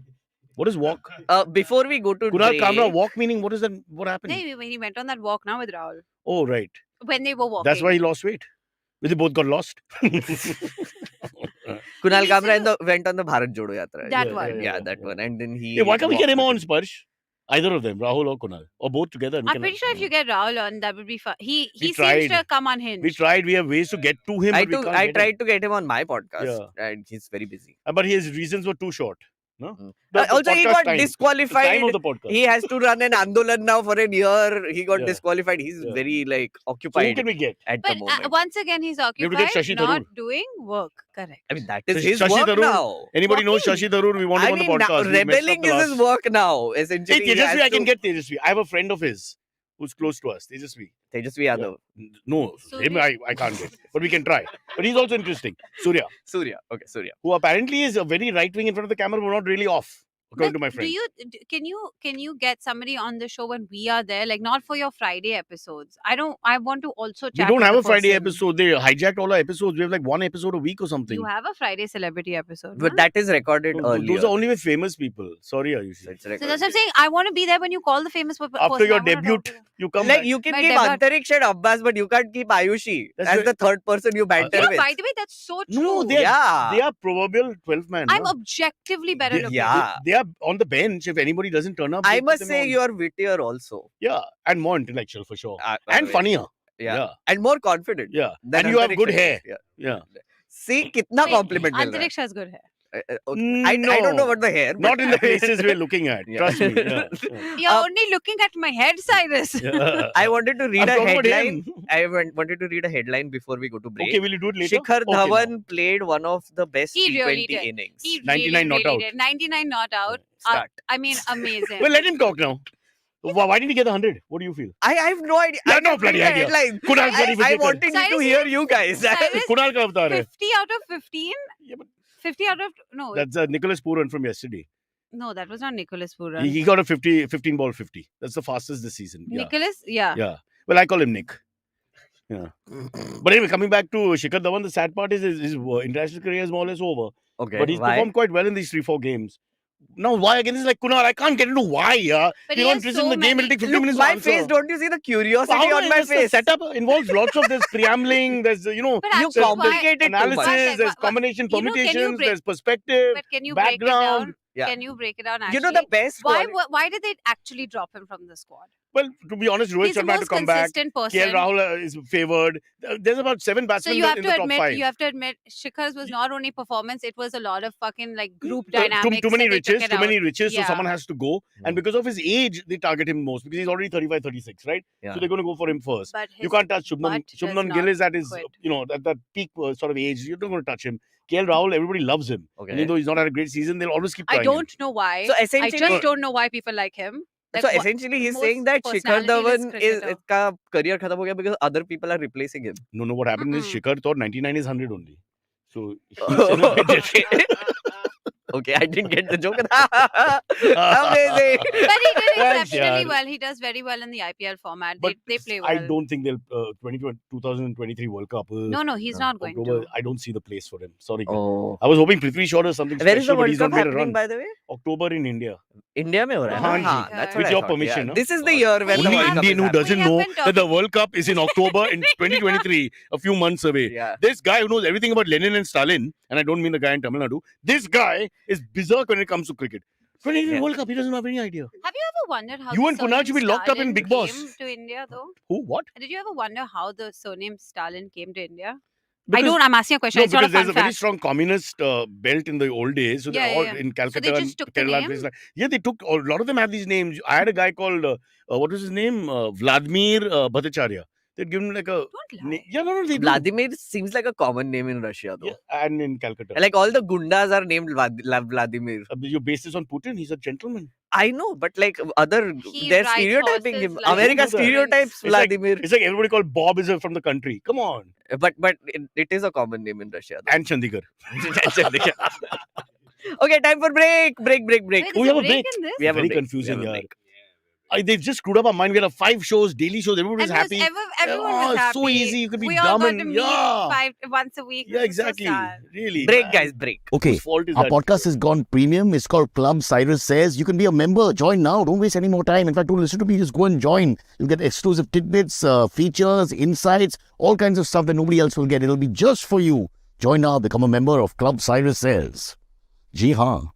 What is walk? before we go to Kunal break, Kamra walk meaning? What is that? What happened? No, when he went on that walk now with Rahul. Oh, right. When they were walking. That's why he lost weight. They both got lost. Kunal He Kamra went on the Bharat Jodo Yatra. That Yeah, one. Yeah, that one. And then he. Hey, why can't we get him walked on with Sparsh? Either of them, Rahul or Kunal, or both together. I'm pretty sure if you get Rahul on, that would be fun. He seems tried. to come unhinged. We tried. We have ways to get to him. I but we can't get tried to get him on my podcast, Yeah. and he's very busy. But his reasons were too short. No. Mm. The Also, he podcast got time. The disqualified. time of the podcast. He has to run an Andolan now for a year. He got Yeah. disqualified. He's Yeah. very like So who occupied can we get? at But the moment. once again, he's have to get occupied, Shashi not Tharoor. doing work. Correct. I mean, that is Shashi- his Shashi work Tharoor. now. Anybody knows Walking. Shashi Tharoor? We want him I on the mean, podcast. We messed up rebelling the is his last- work now. Hey, Essentially, he Tejasvi, has I can to- get Tejasvi. I have a friend of his who's close to us. Tejasvi. Tejasvi Yadav. No, him Surya. I can't get. But we can try. But he's also interesting. Surya, Surya. Okay, Surya. who apparently is a very right wing in front of the camera, but not really off. according But to my friend. can you get somebody on the show when we are there? Like not for your Friday episodes. I want to also We chat don't with have the a Friday person. episode. They hijacked all our episodes. We have like one episode a week or something. You have a Friday celebrity episode. But Huh? that is recorded No, earlier. those are only with famous people. Sorry, Ayushi. So it's So that's recorded. what I'm saying. I want to be there when you call the famous person. After your I wanna debut, talk to them. you come Like back. you can My keep debut. Antariksh and Abbas, but you can't keep Ayushi That's as very- the third person you banter You know, with. by the way, that's so true. No, they Yeah. are proverbial 12 man. I'm no? objectively better They- looking. Yeah. They are on the bench. If anybody doesn't turn up, I they put must them say on. you are wittier also. Yeah, and more intellectual for sure, I and mean, funnier. Yeah. Yeah. And more confident. Yeah, than and you have Antariksh good and hair. Abbas. Yeah, See, kitna Wait, compliment mil raha Antariksh has good hair. hai. I don't know about the hair. not but- in the places we're looking at. Yeah. Trust me. Yeah. You're only looking at my head, Cyrus. Yeah. I wanted to read I'm a talking about headline. him. Wanted to read a headline before we go to break. Okay, will you do it later? Shikhar Okay, now. Dhawan played one of the best He really T20 did. innings. He 99 not out. did. 99 not out. Start. I mean, amazing. Well, let him talk now. Why didn't he get 100? What do you feel? I have no idea. Yeah, I no just bloody read the idea. headline. Kunal Gandhi I Vijaykar. wanted to Cyrus, hear you guys. Cyrus, Kunal ka bata rahe. 50 out of 15? Yeah, but 50 out of... No, that's Nicholas Pooran from yesterday. no, that was not Nicholas Pooran. He got a 15 ball 50. That's the fastest this season. Yeah. Nicholas? Yeah. Yeah. Well, I call him Nick. Yeah. But anyway, coming back to Shikhar Dhawan, the sad part is his international career is more or less over. Okay, But he's why? performed quite well in these 3-4 games. Now, why again? It's like, Kunal, I can't get into why, yeah. But You he don't has interest so in the game, many- it'll take 15 Look, minutes my to answer. face, don't you see the curiosity How on my is the face? setup involves lots of there's preambling, there's, But You actually, complicate it too much. analysis, there's combination You know, can you permutations, break- there's perspective, But can you break it background. down? Yeah. Can you break it down actually? You know the best why, quali- why did they actually drop him from the squad? Well, to be honest, Rohit He's the Sharma had to most come back. consistent person. KL Rahul is favored. There's about 7 So batsmen you have in to the top admit, 5. you have to admit, Shikhar's was not only performance; it was a lot of fucking like group Too dynamics. many that they took riches, it too many out. riches, so Yeah. someone has to go. And because of his age, they target him most because he's already 35, 36, right? Yeah. So they're going to go for him first. But You his can't touch Shubman. butt does Shubman not Gill is at his, quit. at that peak sort of age. You're not going to touch him. KL Rahul, everybody loves him. Okay. Even though he's not had a great season, they'll always keep trying I don't know why. So I essentially, just don't know why people like him. Like, so wha- essentially, he's most saying that Shikhar personality-less Dhawan is cricketer. ka career khatam ho gaya because other people are replacing him. No, what happened is Mm-mm. Shikhar thought 99 is 100 only. So he Okay. Okay, I didn't get the joke. Amazing. But he did Thanks, exceptionally yaar. well. He does very well in the IPL format. But They play well. I don't think they'll 2023 World Cup. No, he's not going October, to. I don't see the place for him. Sorry. Oh. I was hoping Prithvi Shaw or something Where is the special, but World he's Cup not made a happening, run. by the way? October in India. India mein ho raha hai Haan na? ji. Haan, that's With what I your thought, permission, yeah. no? This is the year when We the Only World have- Cup Indian is who happening. doesn't We know haven't that the World Cup is in October in 2023, a few months away. Yeah. This guy who knows everything about Lenin and Stalin, and I don't mean the guy in Tamil Nadu, this guy is berserk when it comes to cricket. 2023 Yeah. World Cup, he doesn't have any idea. Have you ever wondered how You the and Kunal surname should be locked up in Stalin Big Boss. came to India, though? Who? What? Did you ever wonder how the surname Stalin came to India? Because- I'm asking a question. No, It's not a because there's fun a very fact. strong communist belt in the old days. So they're Yeah, all yeah. in Calcutta they and just took the Kerala. name? places like- Yeah, they took, a lot of them have these names. I had a guy called, what was his name? Vladimir Bhattacharya. They'd given him like a... Don't lie. Yeah, no, they do. Vladimir seems like a common name in Russia, though. Yeah, and in Calcutta. Like all the gundas are named Vladimir. You base this on Putin? He's a gentleman. I know, but like other, He they're rides stereotyping horses him. like America Who do that? stereotypes It's like- Vladimir, It's like everybody called Bob is from the country. Come on. but it is a common name in Russia. And Chandigarh. Okay, time for break. Break. Wait, Oh, there's we a have a break break. in this? We have a Very break. confusing, We have a yaar. break. They've just screwed up our mind. We had 5 shows, daily shows. Everybody's And happy. everyone Oh, was it's happy. so easy. You could be we all dumb got and- to meet yeah. once a week. Yeah, This is so exactly. sad. Really. Break, man. guys, break. Okay, Whose fault is our that? podcast has gone premium. It's called Club Cyrus Says. You can be a member. Join now. Don't waste any more time. In fact, don't listen to me. Just go and join. You'll get exclusive tidbits, features, insights, all kinds of stuff that nobody else will get. It'll be just for you. Join now. Become a member of Club Cyrus Says. Ji haan.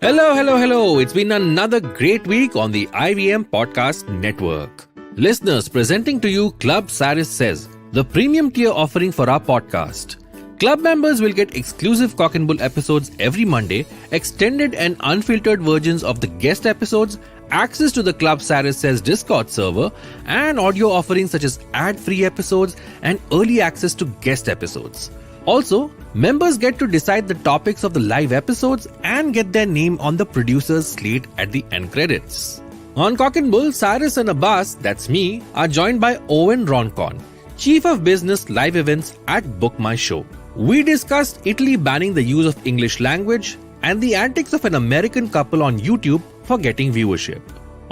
Hello. It's been another great week on the IVM Podcast Network. Listeners, presenting to you Club Cyrus Says, the premium tier offering for our podcast. Club members will get exclusive Cock and Bull episodes every Monday, extended and unfiltered versions of the guest episodes, access to the Club Cyrus Says Discord server, and audio offerings such as ad-free episodes and early access to guest episodes. Also, members get to decide the topics of the live episodes and get their name on the producer's slate at the end credits. On Cock and Bull, Cyrus and Abbas, that's me, are joined by Owen Roncon, Chief of Business Live Events at Book My Show. We discussed Italy banning the use of English language and the antics of an American couple on YouTube for getting viewership.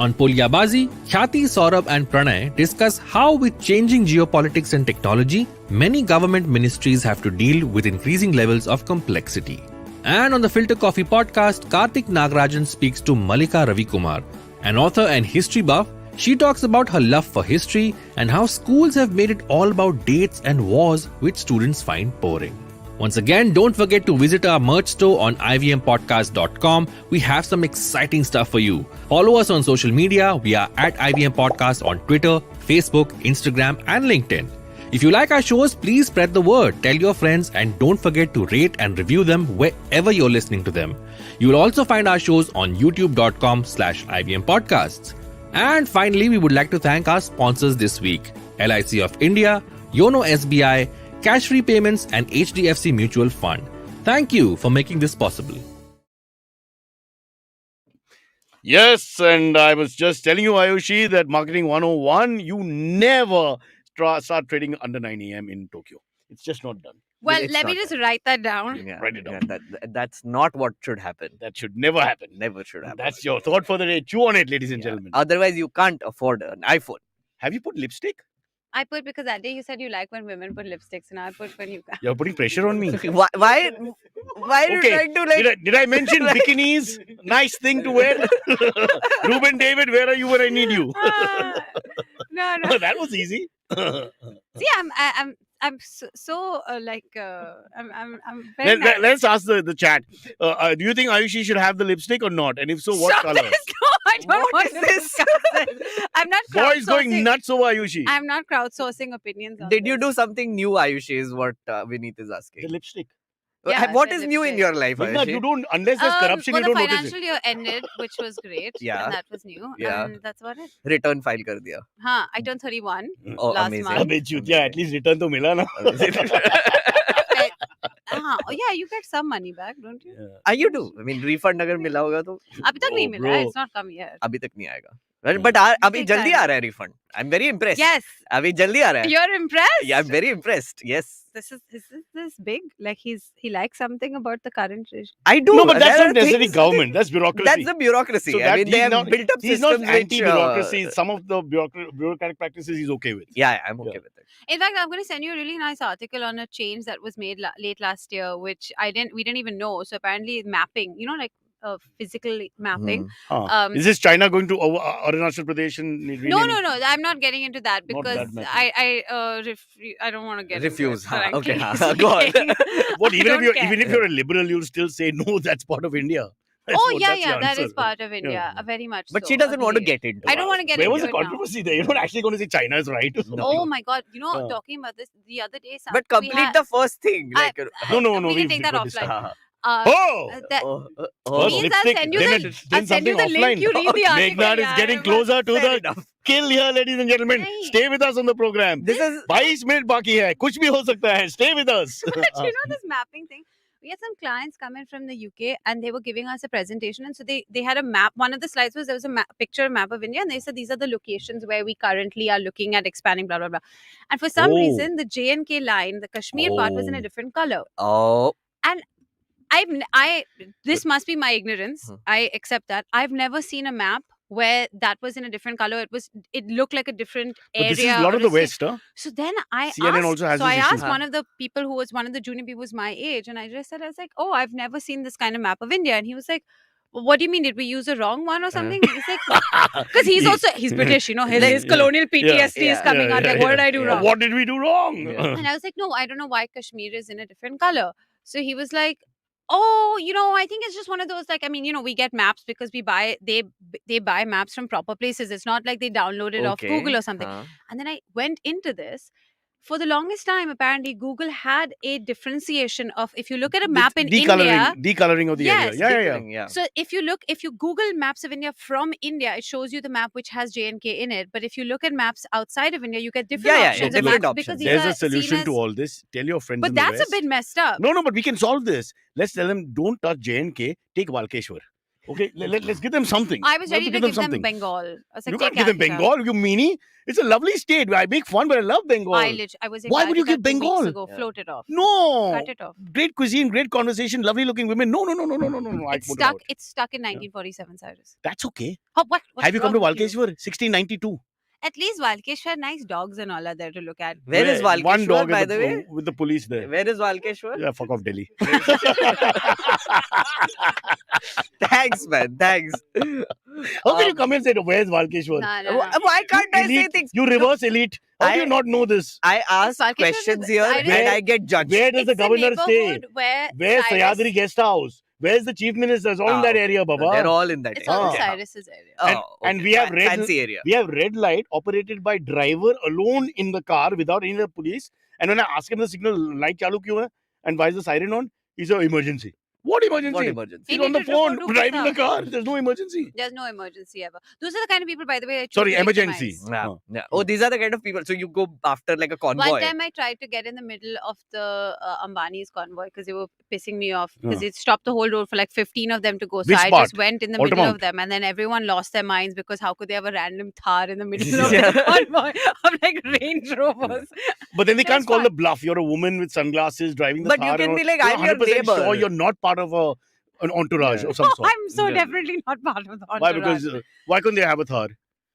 On Polyabazi, Khyati, Saurabh and Pranay discuss how with changing geopolitics and technology, many government ministries have to deal with increasing levels of complexity. And on the Filter Coffee podcast, Karthik Nagarajan speaks to Malika Ravikumar, an author and history buff. She talks about her love for history and how schools have made it all about dates and wars which students find boring. Once again, don't forget to visit our merch store on ivmpodcast.com. We have some exciting stuff for you. Follow us on social media. We are at IVM Podcast on Twitter, Facebook, Instagram and LinkedIn. If you like our shows, please spread the word, tell your friends and don't forget to rate and review them wherever you're listening to them. You will also find our shows on youtube.com/IVM Podcasts. And finally, we would like to thank our sponsors this week, LIC of India, Yono SBI, Cash-Free Payments and HDFC Mutual Fund. Thank you for making this possible. Yes, and I was just telling you, Ayushi, that Marketing 101, you never start trading under 9 a.m. in Tokyo. It's just not done. Well, It's let me not just done. write that down. Yeah, Write it down. That's not what should happen. That should never happen. Never should happen. That's your thought for the day. Chew on it, ladies and Yeah. gentlemen. Otherwise, you can't afford an iPhone. Have you put lipstick? I put because that day you said you like when women put lipsticks, and I put when you. You're putting pressure on me. Why are you Okay, trying to like? Did I mention bikinis? Nice thing to wear. Ruben David, where are you when I need you? No, no. That was easy. See, I'm I'm very nice. Let's ask the chat. Do you think Ayushi should have the lipstick or not? And if so, what Stop color? this. No, I don't What want is to this? discuss it. I'm not Boys going crowdsourcing. nuts over Ayushi. I'm not crowdsourcing opinions on Did you this. do something new, Ayushi? Is what Vineet is The asking. lipstick. Yeah, What the is new in lipstick. your life, Meghnad, you Ayushi? don't, unless there's corruption, well, you don't the notice financial it. year ended, which was great. Yeah. And that was new. Yeah. And that's about it. Return file kar diya. Huh, I turned 31 Oh, last amazing. month. Abhi chutiya, at least return to mila na. Oh, yeah, you get some money back, don't you? You do. I mean, refund अगर मिला होगा तो अभी तक नहीं Oh, मिला है. bro. It's not come yet. अभी तक नहीं आएगा. But अभी Take जल्दी time. आ रहा है refund. I'm very impressed. Yes, अभी जल्दी आ रहा है. you're impressed. Yeah, I'm very impressed. Yes. This is big. Like he likes something about the current regime. I do. No, but that's There not are necessarily things- government. That's bureaucracy. That's the bureaucracy. So I that mean, they he's have not- built up He's systems not anti-bureaucracy. which, Some of the bureaucratic practices he's okay with. yeah, I'm okay Yeah. with it. In fact, I'm going to send you a really nice article on a change that was made late last year, which we didn't even know. So apparently, mapping, like physical mapping. Hmm. Is this China going to Arunachal Pradesh and No. I'm not getting into that Not because that mapping. I don't want to get Refuse, into it. huh? Okay, frankly go on. speaking. What? I Even don't care. if you're a liberal, you'll still say no. That's part of India. That's Oh what- yeah, that's the that is answer. part of India, Yeah. very much. But so, she doesn't want to agree. get into I don't it. want to get Where into was the it now. controversy there? You're not actually going to say China is right. Or something. Oh my god! Yeah. Talking about this the other day. But complete the first thing. I- Like, No. We can we've take that got offline. this Oh! That, First Please, lipstick, I'll send you then the- then I'll send you something the link. offline. You read the article. Meghnad is yeah, getting but- closer to fair the enough. kill here, ladies and gentlemen. Nahi. Stay with us on the program. This is 22 minute बाकी है कुछ भी हो सकता है. Stay with us. But you know this mapping thing. We had some clients come in from the UK and they were giving us a presentation, and so they had a map. One of the slides was there was a picture map of India, and they said these are the locations where we currently are looking at expanding, blah blah blah. And for some Oh. reason, the J&K line, the Kashmir part, was in a Oh. different color. oh This must be my ignorance. Hmm. I accept that. I've never seen a map where that was in a different color. It looked like a different But area. this is a lot or of the state. West, huh? So then I CNN asked, also has so this I issue. asked one of the people who was one of the junior people who was my age, and I just said, I was like, oh, I've never seen this kind of map of India. And he was like, well, what do you mean? Did we use a wrong one or something? He's like, because he's British, his colonial PTSD is Yeah. coming out. Like, what did I do wrong? What did we do wrong? Yeah. And I was like, no, I don't know why Kashmir is in a different color. So he was like, oh, I think it's just one of those, like, I mean, we get maps because they buy maps from proper places. It's not like they download it off okay. Google or something. Huh. And then I went into this. For the longest time, apparently, Google had a differentiation of, if you look at a map in India. Decoloring of the Yes, area. Yeah. Different, yeah. So if you Google maps of India from India, it shows you the map which has J&K in it. But if you look at maps outside of India, you get different Yeah, options. of different maps options. because these There's are a solution seen to as- all this. Tell your friends But in the that's West. a bit messed up. No, but we can solve this. Let's tell them, don't touch J&K, take Walkeshwar. Okay, let's give them something. I was We have ready to give give them something. Bengal. I was like, You "Take can't give them Calcutta." Bengal. You meanie? It's a lovely state. I make fun, but I love Bengal. I was in Why would you Calcutta give 2 weeks Bengal? ago. Yeah. Float it off. No. Cut it off. Great cuisine, great conversation, lovely looking women. No. I It's put it stuck. out. It's stuck in 1947, Cyrus. That's okay. Oh, what's Have you come to wrong with you? Valkeshwar? 1692. At least Valkeshwar, nice dogs and all are there to look at. Where is Valkeshwar, One dog by at the way? with the police there. Where is Valkeshwar? Yeah, fuck off Delhi. Thanks, man. Thanks. How can you come and say, where's Valkeshwar? No. Why can't I say Elite, things? you reverse elite. How do you I- not know this? I ask Valkeshwar questions is- here I and don't- I get judged. Where does the It's a governor stay? neighborhood where Where's Cyrus- Sayadri guest house? Where's the chief minister? It's all in that Oh, area, Baba. They're all in that It's area. all Ah. Cyrus's area. Oh, And okay. we have red- fancy area. We have red light operated by driver alone in the car without any of the police. And when I ask him the signal light chalu kyun hai? And why is the siren on? He said emergency. What emergency? What emergency? He's He on the needed to report phone to driving the Kisa. car. There's no emergency. There's no emergency ever. Those are the kind of people, by the way, I choose Sorry, to emergency. victimize. Yeah, Oh. yeah. Oh, these are the kind of people. So you go after like a convoy. One time I tried to get in the middle of the Ambani's convoy because they were pissing me off because Huh. it stopped the whole road for like 15 of them to go. So Which I part? just went in the middle Altamont? of them and then everyone lost their minds because how could they have a random Thar in the middle of Yeah. the convoy of like Range Rovers? But then they It can't was call fun. the bluff. You're a woman with sunglasses driving the But car. you can and be all. like, You're I'm your 100% neighbor. sure you're not part of an entourage Yeah. of some sort. I'm so Yeah. definitely not part of the entourage. Why? Because why couldn't they have a Thar?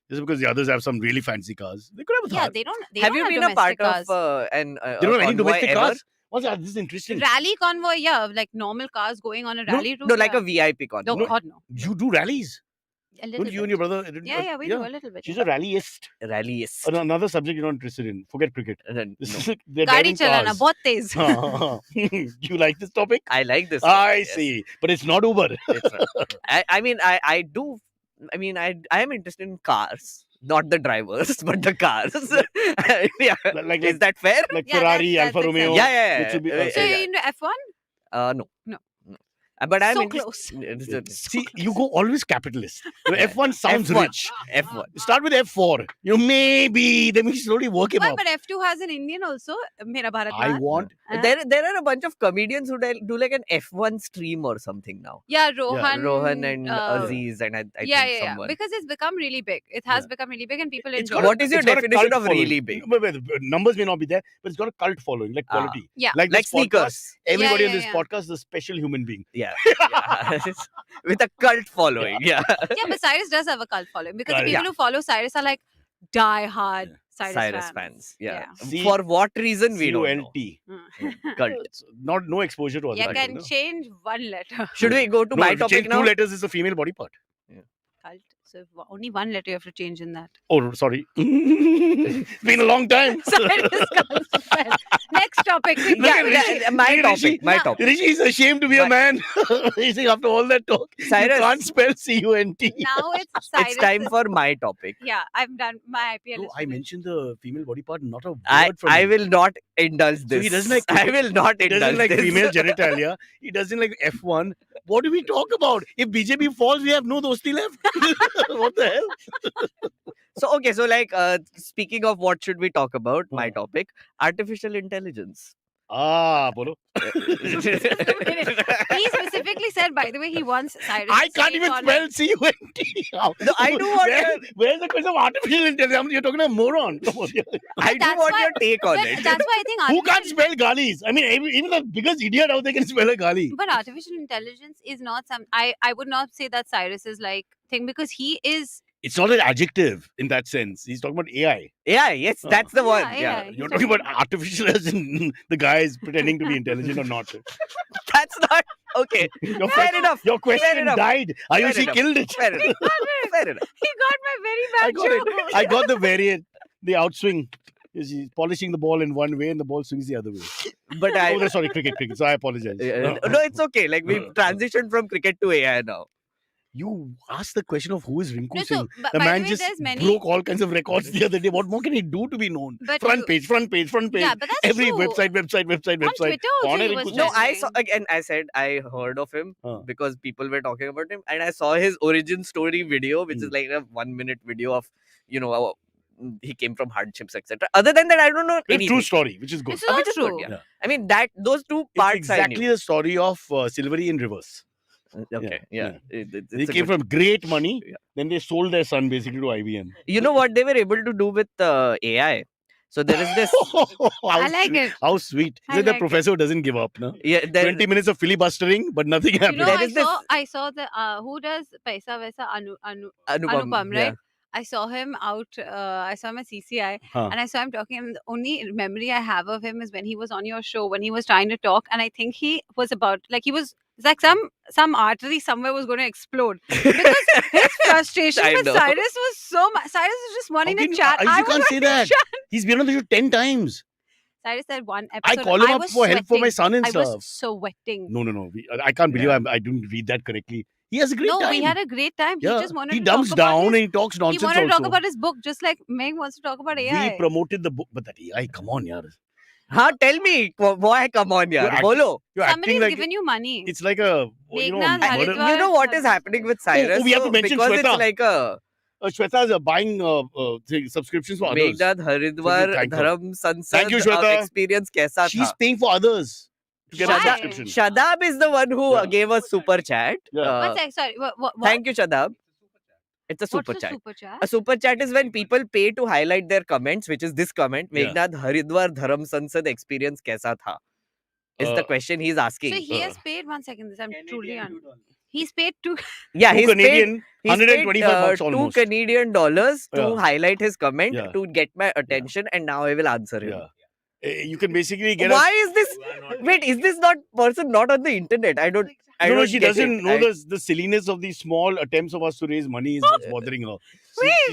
Is it because the others have some really fancy cars? They could have a Thar. yeah, they don't. They Have don't you have been a part domestic cars. of They don't have any convoy domestic ever? cars. What's that? This is interesting. Rally convoy, yeah, like normal cars going on a No, rally route. No, like yeah. a VIP convoy. No, God, no. You do rallies. A little Don't you bit. and your brother? Yeah, we do a little bit. She's yeah. a rallyist. Rallyist. Another subject you're not interested in. Forget cricket. This No. is they're Gadi driving chalana, cars. bahut tez. You like this topic? I like this. I yes. see. But it's not Uber. It's not. I mean, I do. I mean, I am interested in cars, not the drivers, but the cars. Yeah. Like- Is that fair? Like Yeah, Ferrari, that's Alfa Romeo. exactly- Yeah. Mitsubishi- Uh, So yeah. you're into F1? No. No. But I'm So interested. See, you go always capitalist. F1 sounds F1. rich. F1. Start with F4. You know, maybe then we slowly work him Well, up. but F2 has an Indian also. Mera Bharat I Maan. want There are a bunch of comedians who do like an F1 stream or something now. Yeah, Rohan. Rohan and Aziz and I think someone. Because it's become really big. It has become really big and people It's enjoy got a- it. What is your it's got a definition cult of following. really big? Wait, numbers may not be there, but it's got a cult following, like Ah. quality. Yeah. Like, Like this podcast, sneakers. everybody Yeah, on this yeah. podcast is a special human being. Yeah. With a cult following. Yeah. Yeah, but Cyrus does have a cult following because the Cult. people who follow Cyrus are like die-hard Cyrus fans. Yeah. C- For what reason we don't know. CULT. Cult. It's no exposure to other You people, can no? change one letter. Should we go to No, my if you topic change now? two letters is a female body part. Cult. So only one letter you have to change in that. Oh, sorry. It's been a long time. Cyrus cult. Well, next topic. quick. Look at Yeah, Rishi. my Rishi. topic. My Now- topic. Rishi is ashamed to be a But- man. He's saying after all that talk, Cyrus. you can't spell CUNT. Now it's Cyrus. It's time for my topic. Yeah, I'm done. My IPL No, is I finished. mentioned the female body part, not a word I from him. will not indulge this. he doesn't like I cricket. will not He indulge doesn't like this. female genitalia. He doesn't like F1. What do we talk about? If BJP falls, we have no dosti left. What the hell? So like speaking of what should we talk about, my Huh. topic, artificial intelligence. Bolo. He specifically said, by the way, he wants Cyrus. I to can't say even on spell it. CUNT. How? No, I do want Where's the question of artificial intelligence? You're talking to a moron. Come on. I do that's want why- your take on But it. that's why I think Who can't artificial- spell galis? I mean, even the biggest idiot out there can spell a gali. But artificial intelligence is not some. I would not say that Cyrus is like thing because he is. It's not an adjective in that sense. He's talking about AI. Yeah, yes, that's the one. Yeah, Yeah. yeah. You're talking about artificial as in the guy is pretending to be intelligent or not. That's not okay. Your, Fair enough. your question enough. died. Ayushi enough. killed it. Fair enough. Fair enough. He got my very I bad got joke. it. I got the variant, the outswing. He's polishing the ball in one way and the ball swings the other way. But I Oh, no, sorry, cricket. So I apologize. no, it's okay. Like we've transitioned from cricket to AI now. You asked the question of who is Rinku No, Singh. so, but The by man the way, just there's many. broke all kinds of records the other day. What more can he do to be known? But Front you- page, front page, front page. Yeah, but that's Every true. website. On Twitter also Corner he Rinku was Singh. No, I trending. saw again. I said I heard of him Huh. because people were talking about him, and I saw his origin story video, which is like a 1 minute video of he came from hardships, etc. Other than that, I don't know It's a anything. true story, which is good. This is all Which is good, true. yeah. Yeah. I mean that those two It's parts exactly I knew. the story of Silvery in reverse. Okay, yeah. They It's a came good. from great money. Yeah. Then they sold their son basically to IBM. You know what they were able to do with AI? So there is this. How I like sweet. it. How sweet. I Is it the like it. professor who doesn't give up? No? Yeah, there. 20 minutes of filibustering, but nothing You happened. know, There is this- I saw the who does Paisa Vaisa Anupam, Anupam, yeah. right? I saw him out. I saw him at CCI, Huh. and I saw him talking. And the only memory I have of him is when he was on your show, when he was trying to talk, and I think he was about like he was. It's like some artery somewhere was going to explode because his frustration I with know. Cyrus was so much. Cyrus was just wanting How to can you- chat. you I can't was say wanting to that. chat. He's been on the show 10 times. Cyrus said one I episode. call him up was for help for my sweating. son and I stuff. was sweating. No. I can't believe Yeah. I didn't read that correctly. He has a great No, time. we had a great time. Yeah. He just wanted He to dumps talk about down his, and he talks he nonsense wanted to talk also. about his book, just like Meg wants to talk about AI. We promoted the book, but that AI, come on, yaar. Huh? Tell me, why? Come on, You're yaar. act- Bolo. You're Somebody's acting like given you money. it's like a Meghnad, murder. Haridwar, You know what is Haridwar. happening with Cyrus? we have to So, mention because Shweta. it's like a Shweta is buying subscriptions for others. Meghnad, Haridwar, thank her. Dharam, Sansad Thank you, Shweta. experience kaisa She's tha? paying for others to get a Why? subscription. Shadab is the one who Yeah. gave us super chat. Yeah. One sec, sorry. What? Thank you, Shadab. It's a What's super the chat. super chat? A super chat is when people pay to highlight their comments, which is this comment. Yeah. Meghnad, Haridwar, Dharam, Sansad experience kaisa tha? Is the question he's asking. So he has paid. One second. This I'm truly on. He's paid two. Yeah, Two he's Canadian, paid, he's 125 paid, bucks almost. $2 Canadian to Yeah. highlight his comment Yeah. to get my attention, and now I will answer him. Yeah. You can basically get Why is this? Wait, is this not person not on the internet? I don't. I No, don't she get doesn't it. know the silliness of these small attempts of us to raise money is what's bothering her.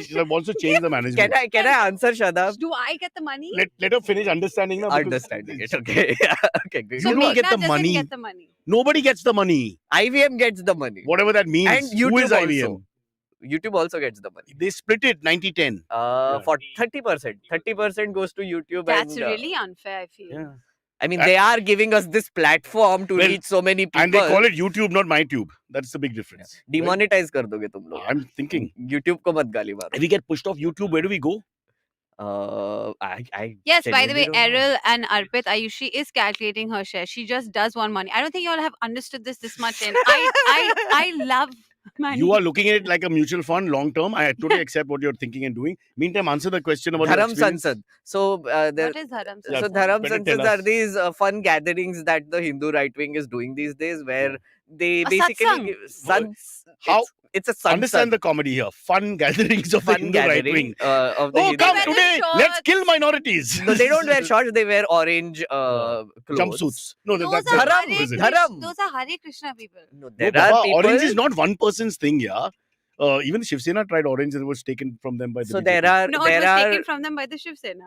She wants to change the management. Can I answer, Shadab? Do I get the money? Let her finish understanding now. because Understanding it. Okay. Yeah. Okay. Good. So You don't get Meghnad the doesn't money. get the money. Nobody gets the money. IVM gets the money. Whatever that means. And YouTube Who is also. IBM? YouTube also gets the money. They split it 90-10. For 30%. 30% goes to YouTube. That's and, really unfair. I feel. Yeah. I mean, they are giving us this platform to Well, reach so many people. And they call it YouTube, not MyTube. That's the big difference. right? Demonetize कर दोगे तुम लोग. I'm thinking. YouTube को मत गाली मारो. If we get pushed off YouTube, where do we go? I Yes, by the way, genuinely don't know. Errol and Arpit, Ayushi is calculating her share. She just does want money. I don't think you all have understood this much. In I love money. You are looking at it like a mutual fund long term. I totally accept what you're thinking and doing. Meantime, answer the question about your Dharam experience. Sansad. So there. What is Dharam? Yeah, So Dharam better tell Sansads are us. these fun gatherings that the Hindu right wing is doing these days, where they A basically satsang. give suns. How- It's a sansad. Understand the comedy here. Fun gatherings of the fun Hindu right gathering wing. of the Oh, Hindu. come They wear today. the Let's shorts. kill minorities. No, they don't wear shorts. They wear orange clothes. Jumpsuits. No, Those that's are Dharam, Hare is it? Krishna. Dharam. Those are Hare Krishna people. No, No, there Baba, are people. orange is not one person's thing, yeah. Even Shiv Sena tried orange and it was taken from them by the So BJP. there are No, it there was are taken from them by the Shiv Sena.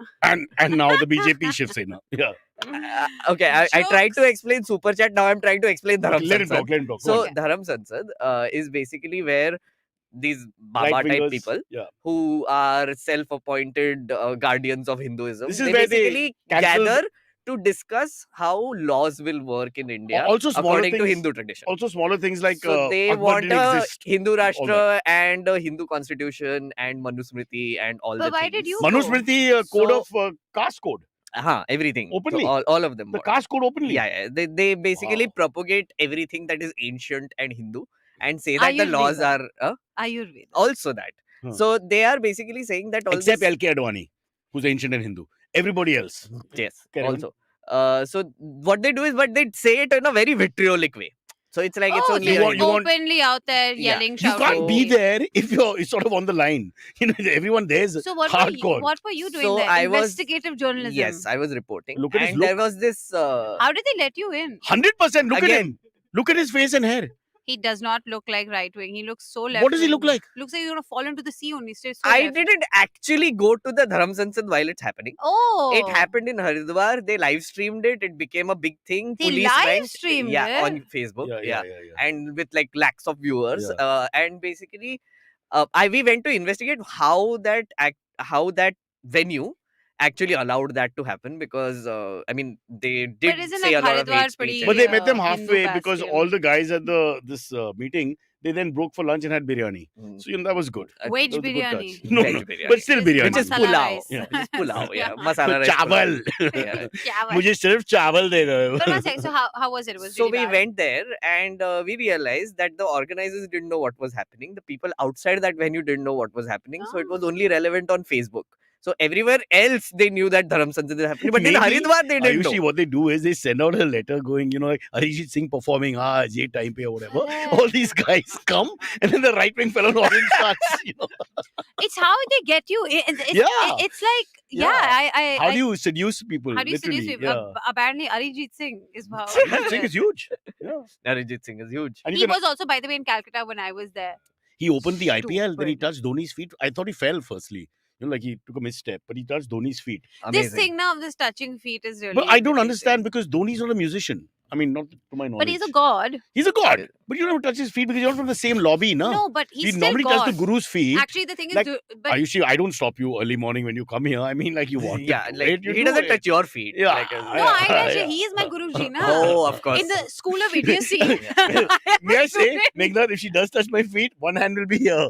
and now the BJP Shiv Sena. Yeah. okay. I tried to Jokes. explain super chat. Now I'm trying to explain Dharam Let him Sansad. talk. Let him talk. Go So on. Dharam Sansad is basically where these Baba type Right-wingers, people Yeah. who are self-appointed guardians of Hinduism. This is they where they basically cancel- gather to discuss how laws will work in India Also smaller according to things- Hindu tradition. Also smaller things like So they Akbar want didn't a exist. Hindu all Rashtra and a Hindu constitution and Manusmriti and all But the why things. did you Manusmriti code So- of caste code. Everything. Openly? So all of them. The want. caste code openly. Yeah. They basically Wow. propagate everything that is ancient and Hindu and say that the Ayurveda. laws are Ayurveda? also that. Huh. So they are basically saying that all Except this, L.K. Advani, who's ancient and Hindu. Everybody else. yes, Carry on. also. So what they do is, but they say it in a very vitriolic way. So it's like it's Oh, only they're You want- you want- openly out there Yeah. yelling, You shouting. can't be there if you're sort of on the line. Everyone there's So what hardcore. what were you doing So there? I was- Investigative journalism. yes, I was reporting. Look at his and there look. was this. How did they let you in? 100%. Look at Again. him. Look at his face and hair. He does not look like right wing. He looks so left. What does he look like? Looks like he's gonna fall into the sea only. So I left. didn't actually go to the Dharam Sansad while it's happening. Oh, It happened in Haridwar. They live streamed it. It became a big thing. They Police live went, streamed yeah, it? on Facebook. Yeah. And with like lakhs of viewers. Yeah. And basically, we went to investigate how that venue actually allowed that to happen because I mean they did isn't say like a lot of Haridwar hate pretty, speech. But they met them Hindu halfway because bastion. all the guys at this meeting, They then broke for lunch and had biryani. Mm. So that was good. Veg That was a good biryani. touch. No, Veg no, biryani. but still Which biryani. Which is Masala pulao. rice. Yeah. Which is pulao. Yeah. Yeah. Masala rice. Chawal. Yeah. Chawal. मुझे सिर्फ चावल दे दो. But one second, so how was it? It was So really we bad. went there and we realized that the organizers didn't know what was happening. The people outside that venue didn't know what was happening. So it was only relevant on Facebook. So everywhere else they knew that Dharam Sansad is happening. But in Maybe Haridwar they didn't Ayushi, know. what they do is they send out a letter going, like Ayushi Singh performing, ye time pe or whatever. All these guys come, and then the right wing fellow audience starts. It's how they get you. It's Yeah. it's like How do you seduce people? how do you seduce literally? people? Yeah. Apparently, Arijit Singh is how. Ayushi Singh is huge. Yeah. Arijit Singh is huge. And He you can, was also, by the way, in Calcutta when I was there. he opened the IPL, then he Stupid. touched Dhoni's feet. I thought he fell firstly. Like he took a misstep, but he touched Dhoni's feet. Amazing. This thing now of this touching feet is really. But I don't irritating. understand because Dhoni's not a musician. I mean, not to my knowledge. But he's a god. He's a god. But you don't touch his feet because you're not from the same lobby, no? No, but he's We still normally god. touch the guru's feet. Actually, the thing is, Like, but Ayushi, I don't stop you early morning when you come here. I mean, like you want Yeah, to do like it, you he do doesn't it. touch your feet. Yeah. Like, no, I touch yeah. it. He is my guruji, na. Oh, of course. In the school of idiocy. May I say, Meghnad, if she does touch my feet, one hand will be here.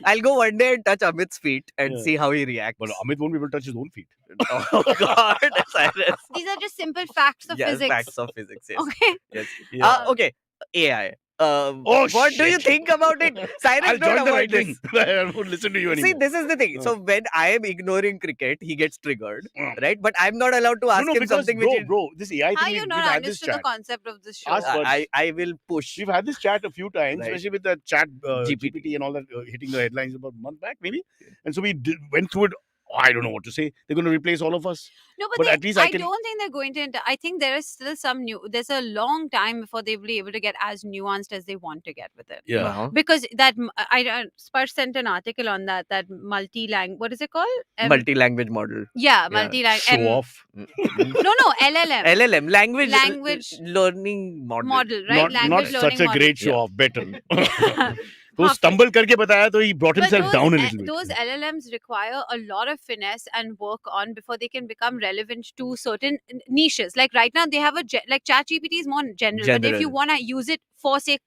I'll go one day and touch Amit's feet and Yeah. see how he reacts. But Amit won't be able to touch his own feet. Oh God, Cyrus. These are just simple facts of Yes, physics. facts of physics. Yes. Okay. Yes. Yeah. Okay. AI. Oh, what do you shit. think about it? Cyrus, I'll don't join the avoid right this. wing. I won't listen to you anymore. See, this is the thing. So when I am ignoring cricket, he gets triggered, right? But I'm not allowed to ask no, him because, something bro, which bro, this AI How thing, you we've not had this understood the chat. concept of this show? Ask first. I will push. We've had this chat a few times, Right. especially with that chat GPT. GPT and all that hitting the headlines about a month back, maybe. And so we went through it. I don't know what to say. They're going to replace all of us. No, But but at least I can- don't think they're going to. I think there is still some new. There's a long time before they'll be able to get as nuanced as they want to get with it. Yeah. Uh-huh. Because that Sparsh sent an article on that multi-language. What is it called? Multi-language model. Yeah, Yeah. multi-language. Show off. No, LLM. LLM, Language learning model. model, right? Not Language such learning a model. great show Yeah. off. Better. तो Half stumble करके बताया तो he brought But himself down a little bit. those LLMs require a lot of finesse and work on before they can become relevant to certain niches. Like right now, they have like ChatGPT is more general. But if you General. want to use it for, say,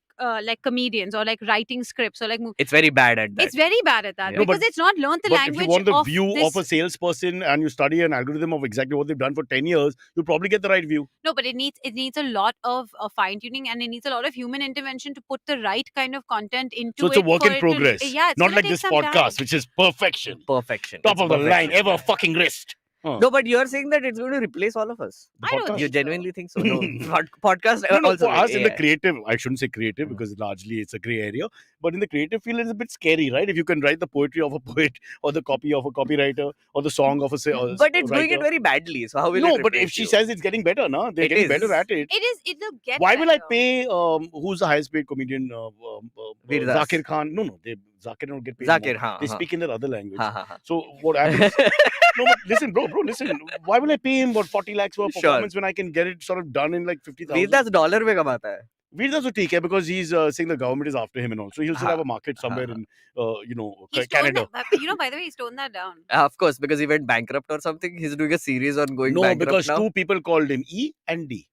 like comedians or like writing scripts or like It's very bad at that. it's very bad at that Yeah. No, because but- it's not learned the But language if you want the of view this. of a salesperson and you study an algorithm of exactly what they've done for 10 years, you'll probably get the right view. No, but it needs a lot of fine tuning and it needs a lot of human intervention to put the right kind of content into So it's it. a work for in it progress. To, yeah, it's Not gonna like take this some time. podcast, which is perfection. Perfection. Top It's of the perfection. line, ever fucking wrist. No, but you're saying that it's going to replace all of us. The I don't podcast. think You so. genuinely think so? No. Podcast No, no, also for us in the AI. creative, I shouldn't say creative because largely it's a grey area, but in the creative field, it's a bit scary, right? If you can write the poetry of a poet or the copy of a copywriter or the song of a But it's doing it writer. very badly. So how will No, it but if replace she you? says it's getting better, no, they're It getting is. better at it. It'll get Why will I better. pay? Who's the highest paid comedian? Veer Das. Zakir Khan. No, Zakir don't get paid. Zakir, more. हाँ, They हाँ. speak in their other language. हाँ, हाँ, हाँ. So what happens? No, but listen, bro, listen. Why will I pay him what 40 lakhs for a Sure. performance when I can get it sort of done in like 50,000? Veer Das dollar में कमाता है. Veer Das will take care because he's saying the government is after him and all. So he'll still have a market somewhere in, He's Canada. by the way, he's toned that down. Of course, because he went bankrupt or something. He's doing a series on going No, bankrupt because now. two people called him E and D.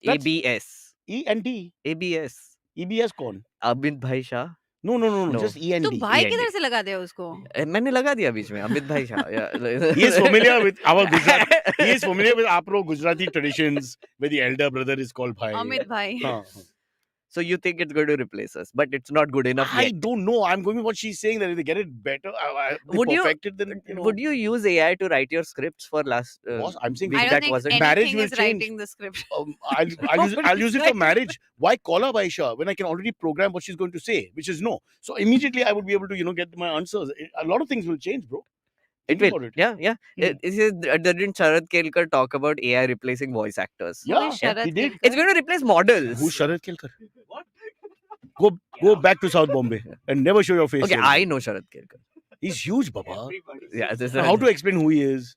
that's- ABS. E and D. ABS. EBS कौन? अमित भाई Shah. No, No. just E and तो D. भाई END. किधर से लगा दिया उसको? मैंने लगा दिया बीच में अमित भाई Shah. Yeah. He is familiar with our Gujarati. He is familiar with Apro Gujarati traditions where the elder brother is called Bhai. Amit bhai. हाँ. So you think it's going to replace us, but it's not good enough I yet. don't know. I'm going with what she's saying that if they get it better, they Would you- perfect it, then Would you use AI to write your scripts for last? Boss, I'm saying week I that don't that think wasn't- Marriage anything will is change. writing the script. I'll use it for marriage. Why call up Aisha when I can already program what she's going to say, which is no. So immediately I would be able to get my answers. A lot of things will change, bro. It Think will. about it. Yeah, yeah. Hmm. Didn't Sharad Kelkar talk about AI replacing voice actors? Who Yeah, is Sharad he did. Kelkar? It's going to replace models. Who's Sharad Kelkar? Go back to South Bombay and never show your face. Okay, here. I know Sharad Kelkar. He's huge, Baba. Yeah. Now, how to explain who he is?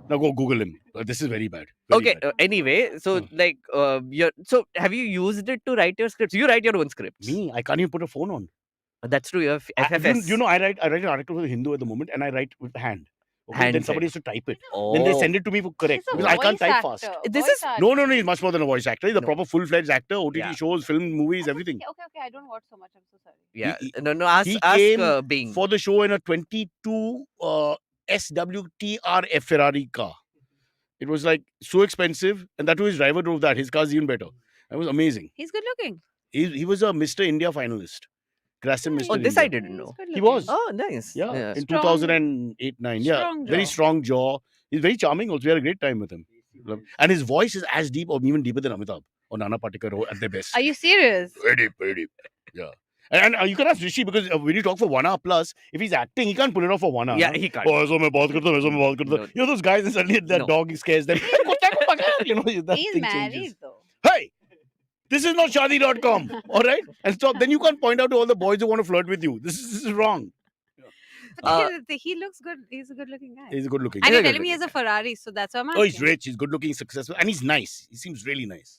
Now go Google him. This is very bad. Very Okay. bad. Anyway, so so have you used it to write your scripts? You write your own scripts. Me, I can't even put a phone on. That's true. You have I FFS. write an article for the Hindu at the moment, and I write with the hand. Okay, then Handshake. somebody has to type it. Oh. Then they send it to me for correct He's a because I can't voice type actor. fast. This Voice is- actor. No, he's much more than a voice actor. He's a No. proper full-fledged actor. OTT Yeah. shows, film, movies, everything. Okay. I don't watch so much. I'm so sorry. Yeah. He- No. Ask he came Bing. for the show in a 22 SWTRF Ferrari car. It was like so expensive, and that too his driver drove that. His car's even better. That was amazing. He's good looking. He was a Mr. India finalist. Grassam Mr. Oh, this India. I didn't know. He's good He looking. was. Oh, nice. Yeah, in Strong- 2008-9. Yeah, strong very jaw. strong jaw. He's very charming. Also, we had a great time with him. And his voice is as deep or even deeper than Amitabh or Nana Patekar at their best. Are you serious? Very deep, very deep. Yeah. And you can ask Rishi because when you talk for 1 hour plus, if he's acting, he can't pull it off for 1 hour. Yeah, huh? he can't. Oh, ऐसा मैं बात करता हूँ, ऐसा मैं बात करता हूँ. No. You know those guys and suddenly that No. dog scares them. You know, that He's thing married changes. though. Hey, this is not Shadi.com. All right? And stop. Then you can't point out to all the boys who want to flirt with you. This is wrong. But he looks good. He's a good looking guy. He's good looking. And He's you're a telling me he has a Ferrari, so that's why I'm Oh, he's asking. rich. He's good looking, successful. And he's nice. He seems really nice.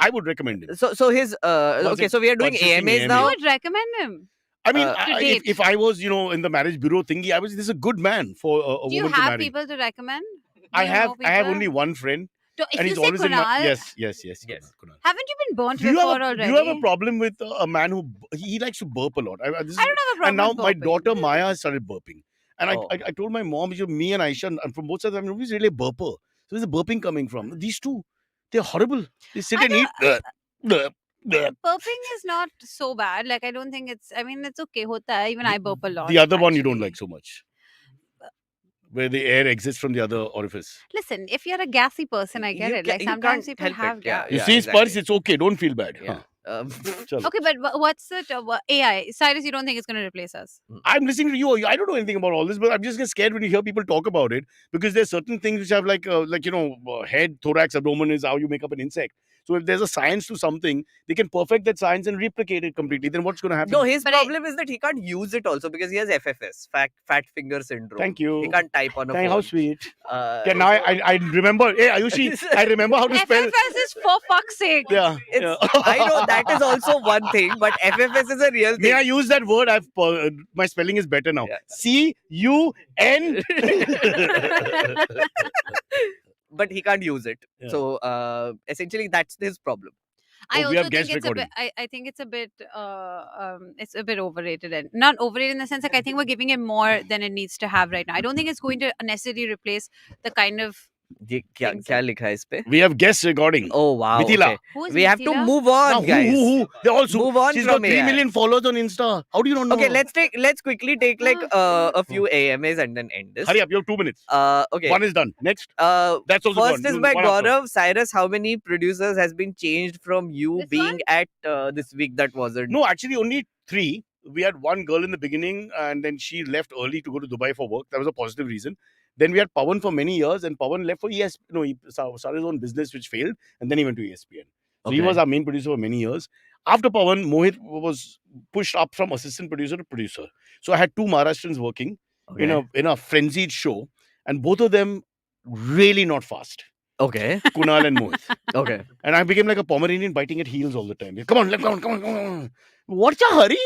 I would recommend him. So his okay. it So we are doing consisting AMAs AMA? now. I would recommend him. I mean, To date. if I was, in the marriage bureau thingy, this is a good man for a Do you woman to have marry. people to recommend? Do I you have know I have people? only one friend. So if And you he's say always in my... Kunal, Yes. Yes. Kunal. haven't you been burnt Do you, before have a, already? do you have a problem with a man who he likes to burp a lot? I don't have a problem. And now with my burping. daughter Maya has started burping. And Oh. I told my mom, me and Aisha, and from both sides, I mean, nobody's really a burper. So where's the burping coming from? These two, they're horrible. They sit I and eat. Burping is not so bad. Like I don't think it's. I mean, it's okay. Hota hai. Even I burp a lot. The other one you don't actually. like so much. Where the air exits from the other orifice. Listen, if you're a gassy person, I get You it. ca- Like you sometimes can't people help it, have yeah. gas. You see, exactly. Spurs, it's okay. Don't feel bad. Yeah. Chalo. Okay, but what's it? AI? Cyrus, you don't think it's going to replace us? I'm listening to you. I don't know anything about all this, but I'm just get scared when you hear people talk about it because there's certain things which have head, thorax, abdomen is how you make up an insect. So if there's a science to something, they can perfect that science and replicate it completely. Then what's going to happen? No, his But I- problem is that he can't use it also because he has FFS, fat finger syndrome. Thank you. He can't type on a Thank, phone. how sweet. Uh, Yeah, now I remember. Hey, Ayushi, I remember how to spell. FFS is for fuck's sake. Yeah. it's, yeah. I know that is also one thing, but FFS is a real May thing. I use that word? My spelling is better now. Yeah. CUN. But he can't use it. Yeah. So essentially, that's his problem. I Oh, we also have think guest it's a bit. recording. I think it's a bit overrated and not overrated in the sense like I think we're giving it more than it needs to have right now. I don't think it's going to necessarily replace the kind of ये क्या Things क्या लिखा है इस पे? We have guest recording. Oh wow. Mithila. Okay. who's We have to Mithila? move on, Now, guys. who? They're all Move on She's from got 3 AI. million followers on Insta. How do you not know? Okay, her? let's quickly take like a few AMAs and then end this. Hurry up, you have 2 minutes. Okay. One is done. Next. Uh, That's also First gone. is by One after. Gaurav. Cyrus, how many producers has been changed from you This being one? at this week that wasn't? No, actually only 3. We had one girl in the beginning and then she left early to go to Dubai for work. That was a positive reason. Then we had Pawan for many years and Pawan left for ESPN. No, he started his own business which failed and then he went to ESPN. So he Okay. was our main producer for many years. After Pawan, Mohit was pushed up from assistant producer to producer. So I had 2 Maharashtrians working Okay. in a frenzied show and both of them really not fast. Okay. Kunal and Mohit. Okay. And I became like a Pomeranian biting at heels all the time. Come on, come on. What's a hurry?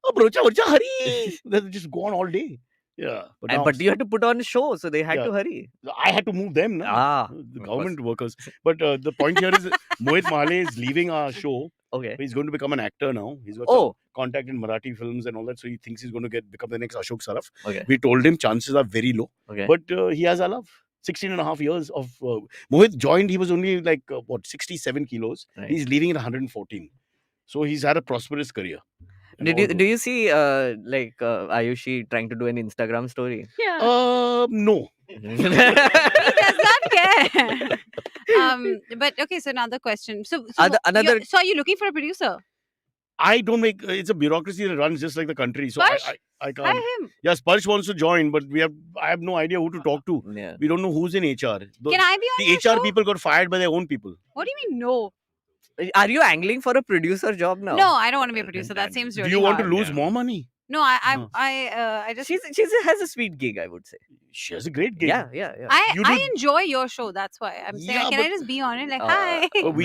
Oh, brocha, what's a hurry? They just go on all day. Yeah. But you had to put on a show, so they had Yeah. to hurry. I had to move them. Na? Ah. The of government workers. But the point here is that Mohit Mahle is leaving our show. Okay. He's going to become an actor now. He's got some Oh. contact in Marathi films and all that. So he thinks he's going to become the next Ashok Saraf. Okay. We told him chances are very low. Okay. But he has our love. 16 and a half years of Mohit joined, he was only like 67 kilos. Right. He's leaving at 114. So he's had a prosperous career. And Did all you good. do you see Ayushi trying to do an Instagram story? Yeah. No. He does not care. But okay, so another question. So Another- so are you looking for a producer? I don't make it's a bureaucracy that runs just like the country. So Sparsh? I Hi can't. him. Yeah, Sparsh wants to join, but I have no idea who to talk to. Yeah. We don't know who's in HR. Can I be on The your HR show? people got fired by their own people. What do you mean no? Are you angling for a producer job now? No, I don't want to be a producer. That seems really Do you want hard. to lose Yeah. more money? No, I just She has a sweet gig, I would say. She has a great gig. Yeah. You I did- enjoy your show. That's why I'm saying. Yeah, Can I but- just be on it? Like, Uh, hi. We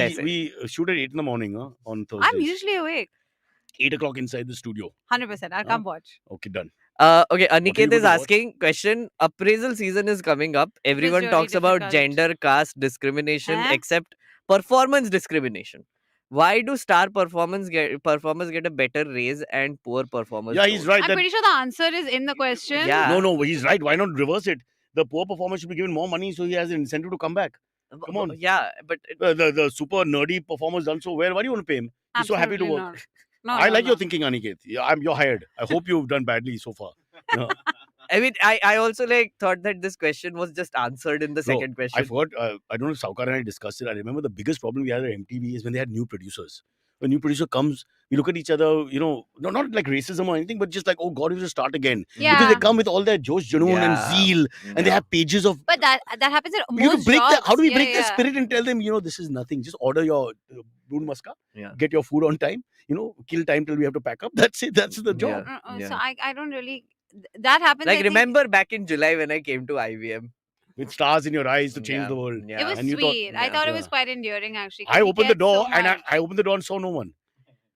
That's shoot at 8 in the morning on Thursdays. I'm usually awake. 8 o'clock inside the studio. 100%. I'll come watch. Okay, done. Okay, Aniket going is to watch? asking question. Appraisal season is coming up. Everyone really talks about difficult. gender, caste discrimination, Eh? except performance discrimination. Why do star performers get a better raise and poor performers Yeah, he's don't? right. I'm That pretty sure the answer is in the question. Yeah. no, he's right. Why not reverse it? The poor performer should be given more money so he has an incentive to come back. Come on. Yeah, but The super nerdy performer's done so well. Why do you want to pay him? He's so happy to Absolutely work. not. No, I no, like no. your thinking, Aniket. Yeah, you're hired. I hope you've done badly so far. No. I mean, I also like thought that this question was just answered in the Bro, second I question. forgot. I don't know if Saukar and I discussed it. I remember the biggest problem we had at MTV is when they had new producers. When a new producer comes, we look at each other, not like racism or anything, but just like, oh God, we should start again. Yeah. Because they come with all their Josh Janoon and Yeah. zeal, and they Yeah. have pages of. But that happens at You most can break jobs. how do we Yeah, break the yeah. spirit and tell them, this is nothing. Just order your Brood Muska, Yeah. get your food on time, kill time till we have to pack up. That's it. That's the job. Yeah. So I don't really. That happens. I Like, think remember back in July when I came to IVM? With stars in your eyes to change Yeah, the world. yeah. it was And you thought- sweet. I yeah, thought it was yeah. quite endearing actually. 'cause I he opened the cared door so and much. I opened the door and saw no one.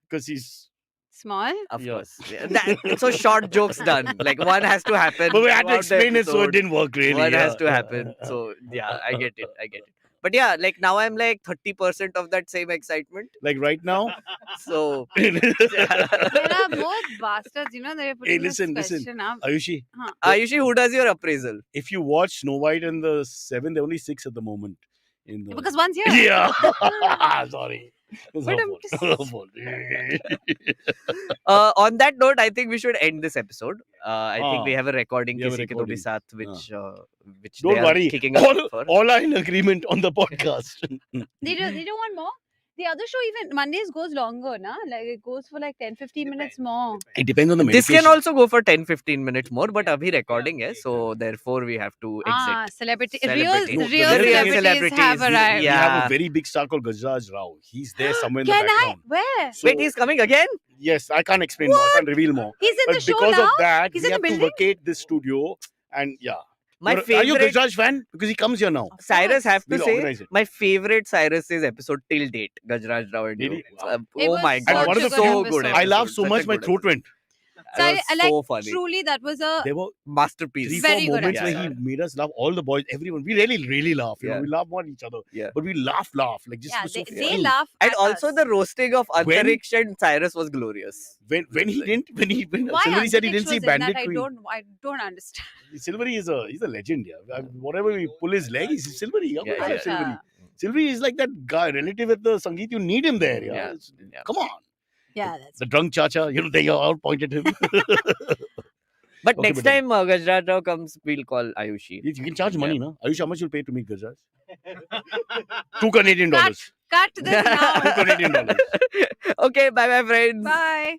Because he's. Small. Of Yeah. course. Yeah. So short jokes done. Like, one has to happen. But we had to throughout the explain it so it episode. didn't work really. One has yeah. to happen. So yeah, I get it. But yeah, like now I'm like 30% of that same excitement. Like right now. So There are more bastards, they're putting listen. this question up. Ayushi, Ayushi, who does your appraisal? if you watch Snow White and the Seven, there are only 6 at the moment. Because one's here. Yeah. Sorry. It's But her I'm fault. Her fault. On that note, I think we should end this episode. I think we have a recording, We have a Kisi Ke To Bhi recording. Saath, which Don't they are worry. kicking up for. All are in agreement on the podcast. They don't want more. The other show even Mondays goes longer, na? Like it goes for like 10-15 minutes more. It depends on the This medication. can also go for 10-15 minutes more, but abhi recording hai, so therefore we have to exit. Celebrity. Celebrity. Real, No, real the real celebrities have celebrities, arrived. We yeah. have a very big star called Gajraj Rao. He's there somewhere in the Can I? background. Where? So, Wait, he's coming again? yes, I can't explain more. I can't reveal more. He's in But the show because now. of that, He's we in the have to building? vacate this studio. And yeah. My Are you a favorite Gajraj fan? Because he comes here now. Cyrus, have to We'll say, organize it. my favorite Cyrus's episode till date, Gajraj Rao and Really? you. It Oh was my such god, one of the so few- good. I laughed so episode, much such a my good throat went. episode. It was like so funny. truly that was a There were Masterpiece. 3-4 Very good moments where he episode. made us laugh. All the boys, everyone. We really laugh. Yeah. We laugh more at each other. Yeah. But we laugh. Like just yeah. was so They funny. laugh. And at also us. the roasting of When- Antariksh and Cyrus was glorious. When he didn't, when Why Silvery said he Antariksh didn't see was in that? Bandit I Queen. don't understand. Silvery he's a legend. Yeah. Whatever we pull his leg, he's Silvery. Yeah, Yeah, I love yeah. Silvery. Silvery is like that guy relative at the Sangeet. You need him there. Yeah. Yeah. It's- Yeah. Come on. Yeah, that's The drunk Chacha. They all pointed him. But Okay, next but then- time Gajraj Rao comes, we'll call Ayushi. You can charge money, no? Ayush, how much you'll pay to meet Gajraj? $2 cut. Canadian. Cut this $2 now. Canadian. Okay, bye friends. Bye.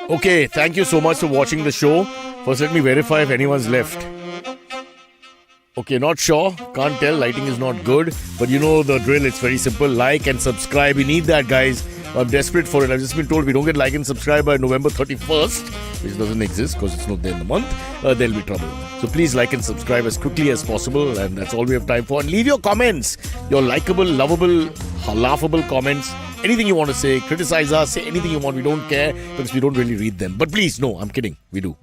Okay, thank you so much for watching the show. First, let me verify if anyone's left. Okay, not sure. Can't tell. Lighting is not good. But you know the drill. It's very simple. Like and subscribe. We need that, guys. I'm desperate for it. I've just been told we don't get like and subscribe by November 31st, which doesn't exist because it's not there in the month. There'll be trouble. So please like and subscribe as quickly as possible. And that's all we have time for. And leave your comments. Your likable, lovable, laughable comments. Anything you want to say. Criticize us. Say anything you want. We don't care because we don't really read them. But please, no, I'm kidding. We do.